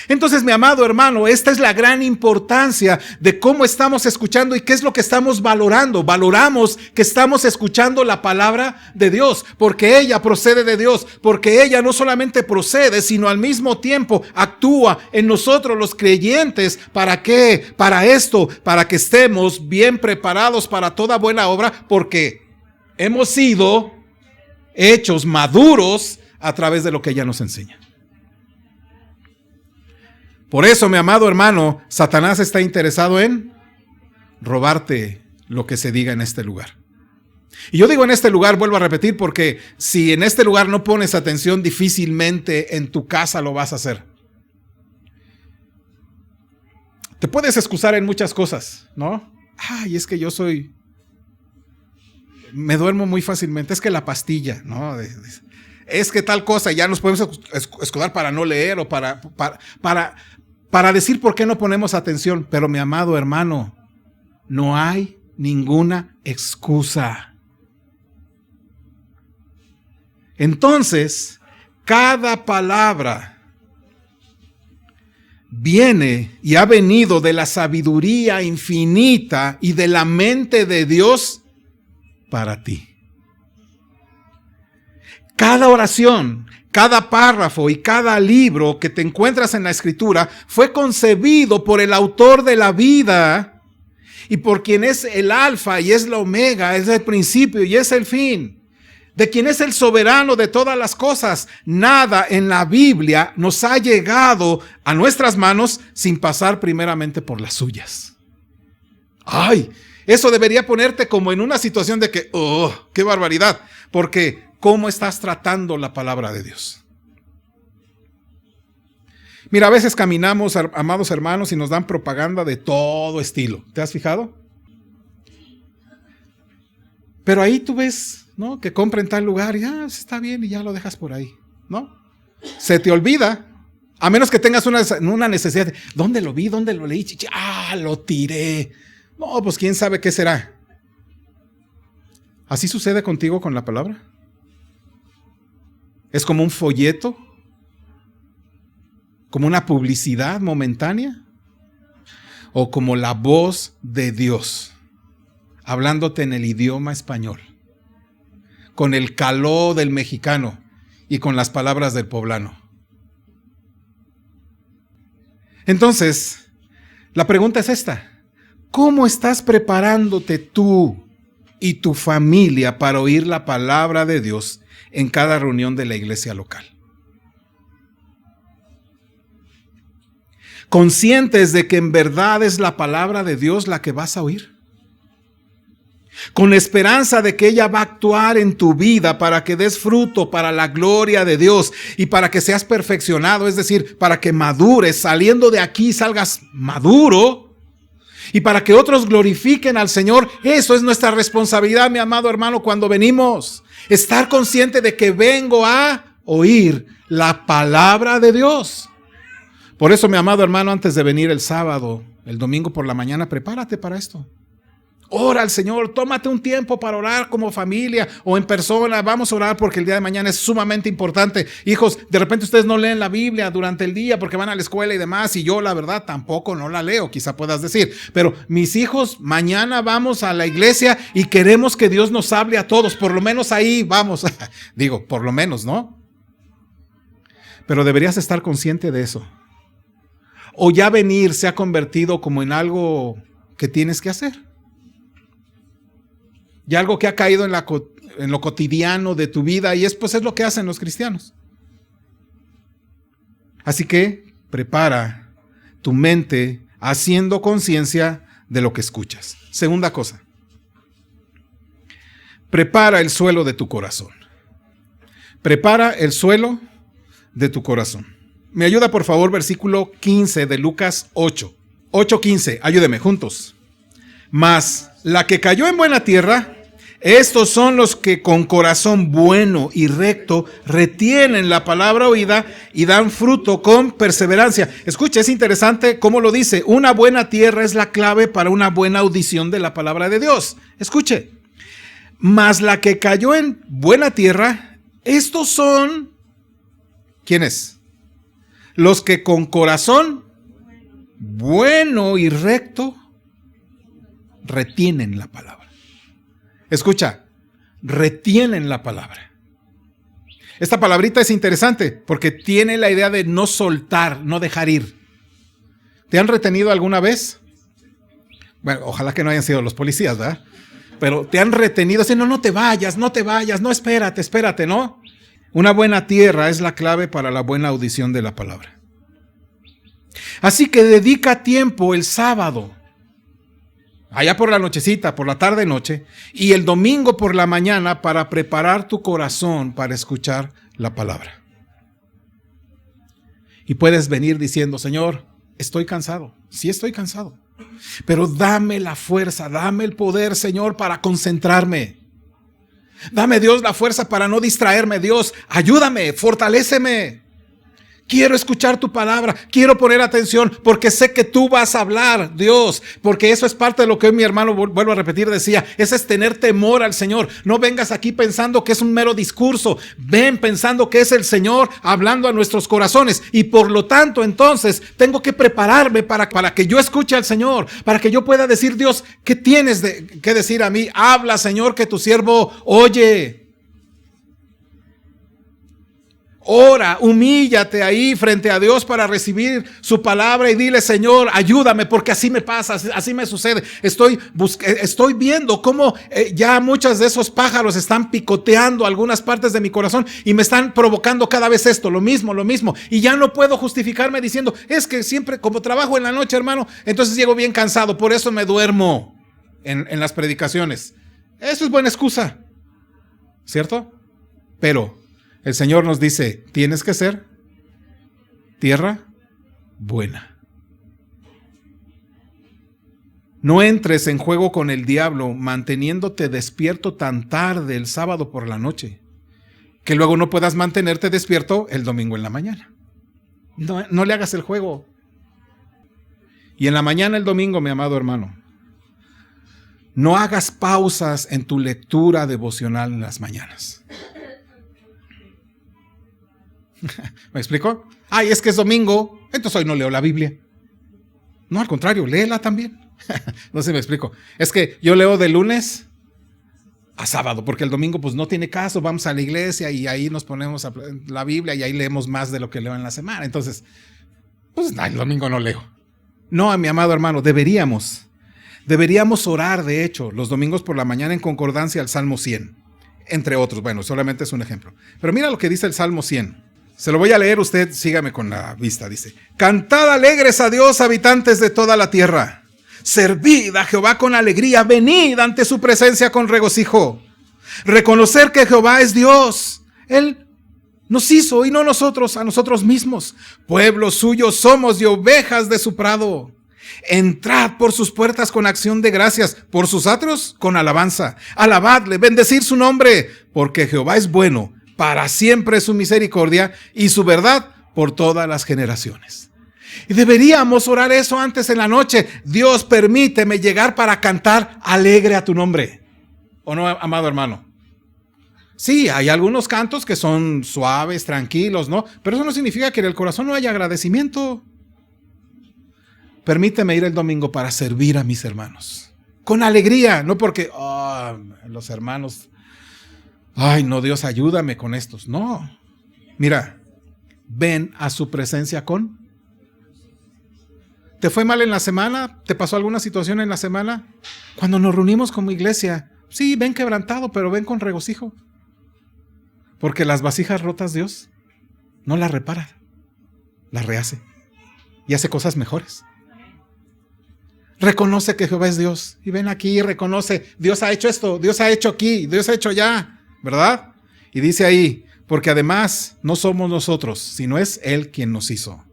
Entonces, mi amado hermano, esta es la gran importancia de cómo estamos escuchando y qué es lo que estamos valorando. Valoramos que estamos escuchando la palabra de Dios, porque ella procede de Dios, porque ella no solamente procede, sino al mismo tiempo actúa en nosotros los creyentes. ¿Para qué? Para esto, para que estemos bien preparados para toda buena obra, porque hemos sido hechos maduros a través de lo que ella nos enseña. Por eso, mi amado hermano, Satanás está interesado en robarte lo que se diga en este lugar. Y yo digo en este lugar, vuelvo a repetir, porque si en este lugar no pones atención, difícilmente en tu casa lo vas a hacer. Te puedes excusar en muchas cosas, ¿no? Ay, es que me duermo muy fácilmente, es que la pastilla, ¿no? Es que tal cosa, ya nos podemos escudar para no leer o para decir por qué no ponemos atención. Pero mi amado hermano, no hay ninguna excusa. Entonces, cada palabra viene y ha venido de la sabiduría infinita y de la mente de Dios para ti. Cada oración, cada párrafo y cada libro que te encuentras en la Escritura fue concebido por el autor de la vida y por quien es el alfa y es la omega, es el principio y es el fin, de quien es el soberano de todas las cosas. Nada en la Biblia nos ha llegado a nuestras manos sin pasar primeramente por las suyas. ¡Ay! Eso debería ponerte como en una situación de que, ¡oh, qué barbaridad! Porque ¿cómo estás tratando la palabra de Dios? Mira, a veces caminamos, amados hermanos, y nos dan propaganda de todo estilo. ¿Te has fijado? Pero ahí tú ves, ¿no?, que compra en tal lugar y está bien, y ya lo dejas por ahí, ¿no? Se te olvida, a menos que tengas una necesidad de, ¿dónde lo vi? ¿Dónde lo leí? Lo tiré. No, pues quién sabe qué será. ¿Así sucede contigo con la palabra? ¿Es como un folleto? ¿Como una publicidad momentánea? ¿O como la voz de Dios, hablándote en el idioma español, con el caló del mexicano y con las palabras del poblano? Entonces, la pregunta es esta: ¿cómo estás preparándote tú y tu familia para oír la palabra de Dios en cada reunión de la iglesia local? ¿Conscientes de que en verdad es la palabra de Dios la que vas a oír? Con esperanza de que ella va a actuar en tu vida para que des fruto para la gloria de Dios y para que seas perfeccionado, es decir, para que madures, saliendo de aquí salgas maduro y para que otros glorifiquen al Señor. Eso es nuestra responsabilidad, mi amado hermano, cuando venimos. Estar consciente de que vengo a oír la palabra de Dios. Por eso, mi amado hermano, antes de venir el sábado, el domingo por la mañana, prepárate para esto. Ora al Señor, tómate un tiempo para orar como familia o en persona. Vamos a orar porque el día de mañana es sumamente importante. Hijos, de repente ustedes no leen la Biblia durante el día porque van a la escuela y demás, y yo la verdad tampoco no la leo, quizá puedas decir. Pero mis hijos, mañana vamos a la iglesia y queremos que Dios nos hable a todos, por lo menos ahí vamos. Digo, por lo menos, ¿no? Pero deberías estar consciente de eso. O ya venir se ha convertido como en algo que tienes que hacer. Y algo que ha caído en lo cotidiano de tu vida, y pues es lo que hacen los cristianos. Así que prepara tu mente haciendo conciencia de lo que escuchas. Segunda cosa, prepara el suelo de tu corazón. Prepara el suelo de tu corazón. Me ayuda por favor versículo 15 de Lucas 8. 8:15, ayúdeme juntos. Mas la que cayó en buena tierra, estos son los que con corazón bueno y recto retienen la palabra oída y dan fruto con perseverancia. Escucha, es interesante cómo lo dice. Una buena tierra es la clave para una buena audición de la palabra de Dios. Escuche. Mas la que cayó en buena tierra, estos son, ¿quiénes? Los que con corazón bueno y recto retienen la palabra. Escucha, retienen la palabra. Esta palabrita es interesante porque tiene la idea de no soltar, no dejar ir. ¿Te han retenido alguna vez? Bueno, ojalá que no hayan sido los policías, ¿verdad? Pero te han retenido, así, no te vayas, no espérate, ¿no? Una buena tierra es la clave para la buena audición de la palabra. Así que dedica tiempo el sábado, allá por la nochecita, por la tarde-noche, y el domingo por la mañana para preparar tu corazón para escuchar la palabra. Y puedes venir diciendo, Señor, estoy cansado. Sí, estoy cansado. Pero dame la fuerza, dame el poder, Señor, para concentrarme. Dame, Dios, la fuerza para no distraerme. Dios, ayúdame, fortaléceme. Quiero escuchar tu palabra, quiero poner atención porque sé que tú vas a hablar, Dios, porque eso es parte de lo que hoy mi hermano, vuelvo a repetir, decía, ese es tener temor al Señor. No vengas aquí pensando que es un mero discurso, ven pensando que es el Señor hablando a nuestros corazones y por lo tanto entonces tengo que prepararme para que yo escuche al Señor, para que yo pueda decir, Dios, ¿qué tienes que decir a mí? Habla, Señor, que tu siervo oye. Ora, humíllate ahí frente a Dios para recibir su palabra y dile, Señor, ayúdame porque así me pasa, así me sucede. Estoy viendo cómo ya muchos de esos pájaros están picoteando algunas partes de mi corazón y me están provocando cada vez esto, lo mismo. Y ya no puedo justificarme diciendo, es que siempre como trabajo en la noche, hermano, entonces llego bien cansado, por eso me duermo en las predicaciones. Eso es buena excusa, ¿cierto? Pero el Señor nos dice, tienes que ser tierra buena. No entres en juego con el diablo manteniéndote despierto tan tarde el sábado por la noche, que luego no puedas mantenerte despierto el domingo en la mañana. No le hagas el juego. Y en la mañana el domingo, mi amado hermano, no hagas pausas en tu lectura devocional en las mañanas. ¿Me explico? Ay, es que es domingo, entonces hoy no leo la Biblia. No, al contrario, léela también. No sé si me explico. Es que yo leo de lunes a sábado, porque el domingo pues no tiene caso, vamos a la iglesia y ahí nos ponemos a la Biblia y ahí leemos más de lo que leo en la semana. Entonces, pues el domingo no leo. No, mi amado hermano, deberíamos orar, de hecho, los domingos por la mañana en concordancia al Salmo 100, entre otros. Bueno, solamente es un ejemplo. Pero mira lo que dice el Salmo 100. Se lo voy a leer, usted sígame con la vista, dice. Cantad alegres a Dios, habitantes de toda la tierra. Servid a Jehová con alegría, venid ante su presencia con regocijo. Reconocer que Jehová es Dios. Él nos hizo y no nosotros a nosotros mismos. Pueblo suyo somos y ovejas de su prado. Entrad por sus puertas con acción de gracias, por sus atrios con alabanza. Alabadle, bendecid su nombre, porque Jehová es bueno. Para siempre es su misericordia y su verdad por todas las generaciones. Y deberíamos orar eso antes en la noche. Dios, permíteme llegar para cantar alegre a tu nombre. ¿O no, amado hermano? Sí, hay algunos cantos que son suaves, tranquilos, ¿no? Pero eso no significa que en el corazón no haya agradecimiento. Permíteme ir el domingo para servir a mis hermanos. Con alegría, no porque, los hermanos, ay no, Dios, ayúdame con estos. No, mira, ven a su presencia con. ¿Te fue mal en la semana? ¿Te pasó alguna situación en la semana? Cuando nos reunimos como iglesia, sí, ven quebrantado, pero ven con regocijo. Porque las vasijas rotas Dios no las repara, las rehace y hace cosas mejores. Reconoce que Jehová es Dios y ven aquí y reconoce, Dios ha hecho esto, Dios ha hecho aquí, Dios ha hecho allá, ¿verdad? Y dice ahí, porque además no somos nosotros, sino es Él quien nos hizo.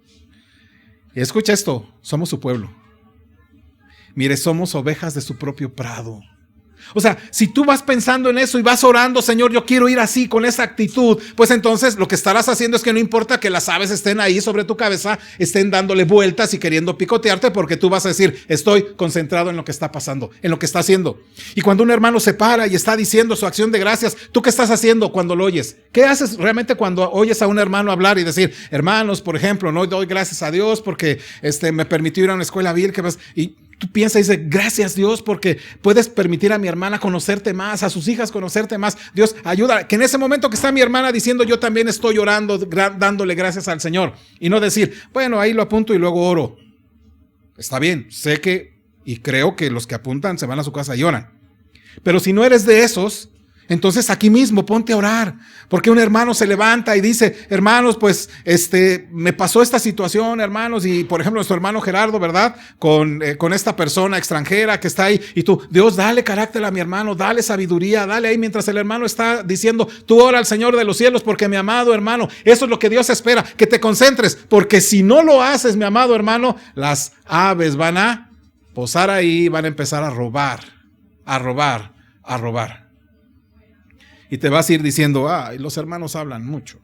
Y escucha esto, somos su pueblo. Mire, somos ovejas de su propio prado. O sea, si tú vas pensando en eso y vas orando, Señor, yo quiero ir así, con esa actitud, pues entonces lo que estarás haciendo es que no importa que las aves estén ahí sobre tu cabeza, estén dándole vueltas y queriendo picotearte, porque tú vas a decir, estoy concentrado en lo que está pasando, en lo que está haciendo. Y cuando un hermano se para y está diciendo su acción de gracias, ¿tú qué estás haciendo cuando lo oyes? ¿Qué haces realmente cuando oyes a un hermano hablar y decir, hermanos, por ejemplo, no doy gracias a Dios porque me permitió ir a una escuela bíblica y tú piensas y dices, gracias Dios porque puedes permitir a mi hermana conocerte más, a sus hijas conocerte más. Dios, ayuda, que en ese momento que está mi hermana diciendo, yo también estoy orando, dándole gracias al Señor. Y no decir, bueno, ahí lo apunto y luego oro. Está bien, sé que y creo que los que apuntan se van a su casa y oran. Pero si no eres de esos, entonces aquí mismo ponte a orar, porque un hermano se levanta y dice, hermanos, pues me pasó esta situación, hermanos, y por ejemplo nuestro hermano Gerardo, ¿verdad? Con esta persona extranjera que está ahí, y tú, Dios, dale carácter a mi hermano, dale sabiduría, dale ahí, mientras el hermano está diciendo, tú ora al Señor de los cielos, porque mi amado hermano, eso es lo que Dios espera, que te concentres, porque si no lo haces, mi amado hermano, las aves van a posar ahí, van a empezar a robar, a robar, a robar. Y te vas a ir diciendo, los hermanos hablan mucho.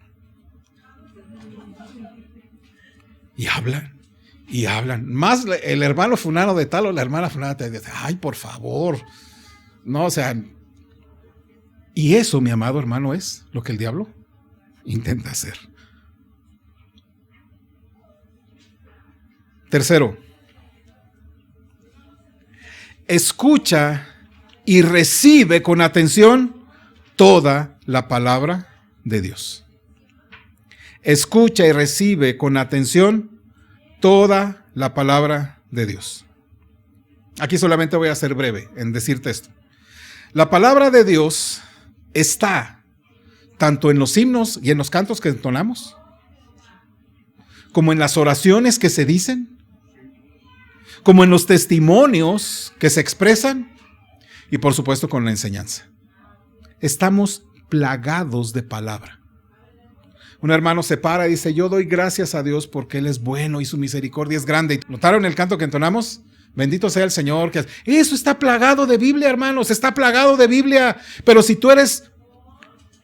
Y hablan. Más el hermano fulano de tal o la hermana fulana te dice, ay, por favor. No, o sea, y eso, mi amado hermano, es lo que el diablo intenta hacer. Tercero, escucha y recibe con atención toda la palabra de Dios. Escucha y recibe con atención toda la palabra de Dios. Aquí solamente voy a ser breve en decirte esto. La palabra de Dios está tanto en los himnos y en los cantos que entonamos, como en las oraciones que se dicen, como en los testimonios que se expresan y por supuesto con la enseñanza. Estamos plagados de palabra. Un hermano se para y dice, yo doy gracias a Dios porque Él es bueno y su misericordia es grande. ¿Notaron el canto que entonamos? Bendito sea el Señor. Eso está plagado de Biblia, hermanos, está plagado de Biblia. Pero si tú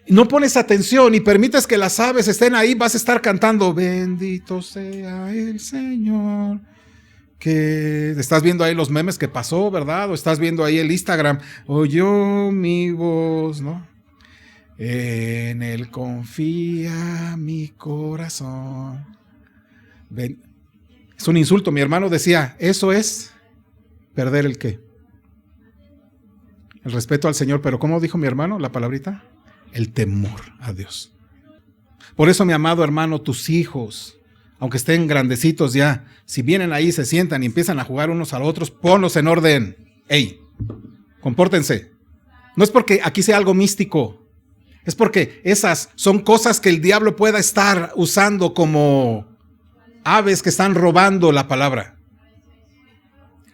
no pones atención y permites que las aves estén ahí, vas a estar cantando, bendito sea el Señor. Que estás viendo ahí los memes que pasó, ¿verdad? O estás viendo ahí el Instagram, oyó mi voz, ¿no? En Él confía mi corazón. Ven. Es un insulto, mi hermano decía, eso es perder el qué. El respeto al Señor, pero ¿cómo dijo mi hermano la palabrita? El temor a Dios. Por eso, mi amado hermano, tus hijos, aunque estén grandecitos ya, si vienen ahí, se sientan y empiezan a jugar unos a otros, ponlos en orden. ¡Ey! Compórtense. No es porque aquí sea algo místico, es porque esas son cosas que el diablo pueda estar usando como aves que están robando la palabra.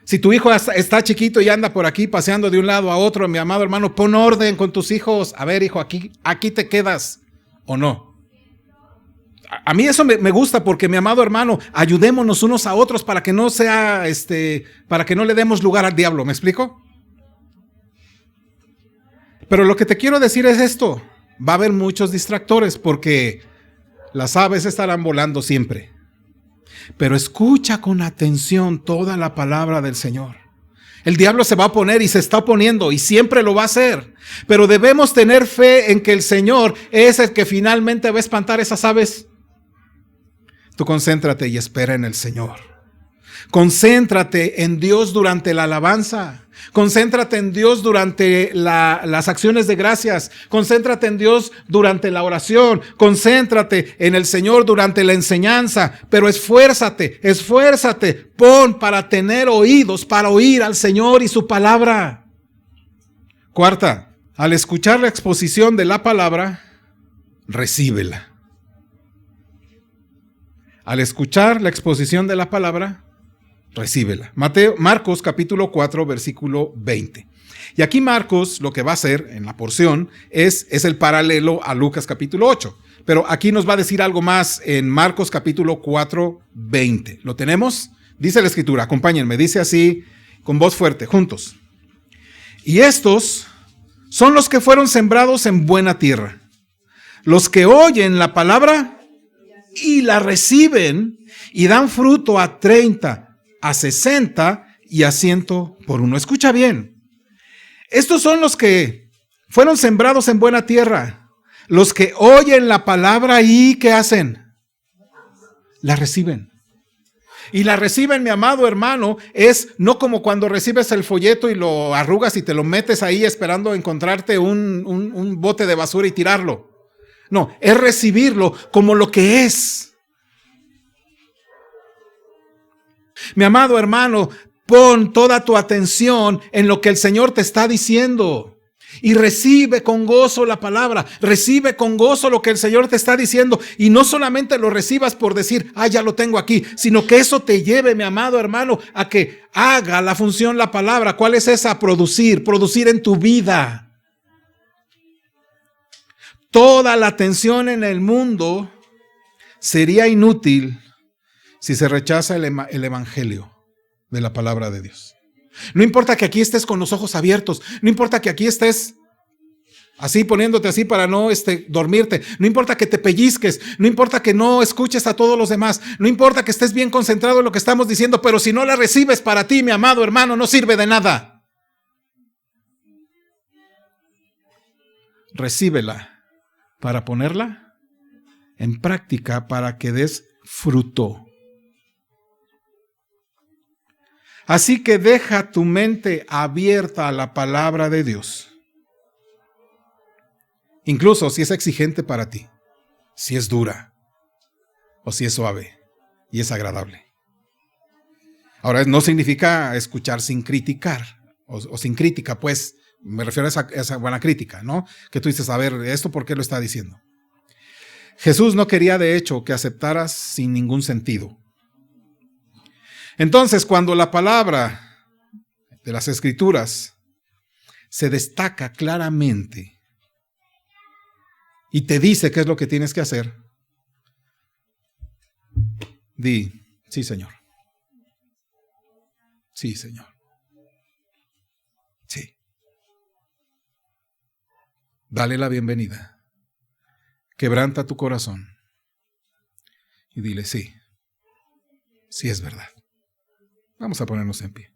Si tu hijo está chiquito y anda por aquí paseando de un lado a otro, mi amado hermano, pon orden con tus hijos. A ver, hijo, aquí te quedas o no. A mí eso me gusta porque, mi amado hermano, ayudémonos unos a otros para que no sea, para que no le demos lugar al diablo, ¿me explico? Pero lo que te quiero decir es esto, va a haber muchos distractores porque las aves estarán volando siempre. Pero escucha con atención toda la palabra del Señor. El diablo se va a poner y se está poniendo y siempre lo va a hacer. Pero debemos tener fe en que el Señor es el que finalmente va a espantar esas aves. Tú concéntrate y espera en el Señor. Concéntrate en Dios durante la alabanza. Concéntrate en Dios durante las acciones de gracias. Concéntrate en Dios durante la oración. Concéntrate en el Señor durante la enseñanza. Pero esfuérzate. Pon para tener oídos, para oír al Señor y su palabra. Cuarta, al escuchar la exposición de la palabra, recíbela. Al escuchar la exposición de la palabra, recíbela. Marcos capítulo 4, versículo 20. Y aquí Marcos lo que va a hacer en la porción es el paralelo a Lucas capítulo 8. Pero aquí nos va a decir algo más en Marcos capítulo 4, 20. ¿Lo tenemos? Dice la escritura, acompáñenme, dice así con voz fuerte, juntos. Y estos son los que fueron sembrados en buena tierra. Los que oyen la palabra y la reciben y dan fruto a 30, a 60 y a 100 por uno. Escucha bien. Estos son los que fueron sembrados en buena tierra. Los que oyen la palabra y ¿qué hacen? La reciben. Y la reciben, mi amado hermano, es no como cuando recibes el folleto y lo arrugas y te lo metes ahí esperando encontrarte un bote de basura y tirarlo. No, es recibirlo como lo que es. Mi amado hermano, pon toda tu atención en lo que el Señor te está diciendo y recibe con gozo la palabra, recibe con gozo lo que el Señor te está diciendo y no solamente lo recibas por decir, ya lo tengo aquí, sino que eso te lleve, mi amado hermano, a que haga la función la palabra. ¿Cuál es esa? Producir en tu vida. Toda la atención en el mundo sería inútil si se rechaza el evangelio de la palabra de Dios. No importa que aquí estés con los ojos abiertos, no importa que aquí estés así poniéndote así para no dormirte, no importa que te pellizques, no importa que no escuches a todos los demás, no importa que estés bien concentrado en lo que estamos diciendo, pero si no la recibes para ti, mi amado hermano, no sirve de nada. Recíbela para ponerla en práctica para que des fruto. Así que deja tu mente abierta a la palabra de Dios. Incluso si es exigente para ti, si es dura o si es suave y es agradable. Ahora, no significa escuchar sin criticar o sin crítica, pues me refiero a esa buena crítica, ¿no? Que tú dices, a ver, ¿esto por qué lo está diciendo? Jesús no quería de hecho que aceptaras sin ningún sentido. Entonces, cuando la palabra de las Escrituras se destaca claramente y te dice qué es lo que tienes que hacer, di, sí, Señor. Sí, Señor. Sí. Dale la bienvenida. Quebranta tu corazón y dile, sí, sí es verdad. Vamos a ponernos en pie.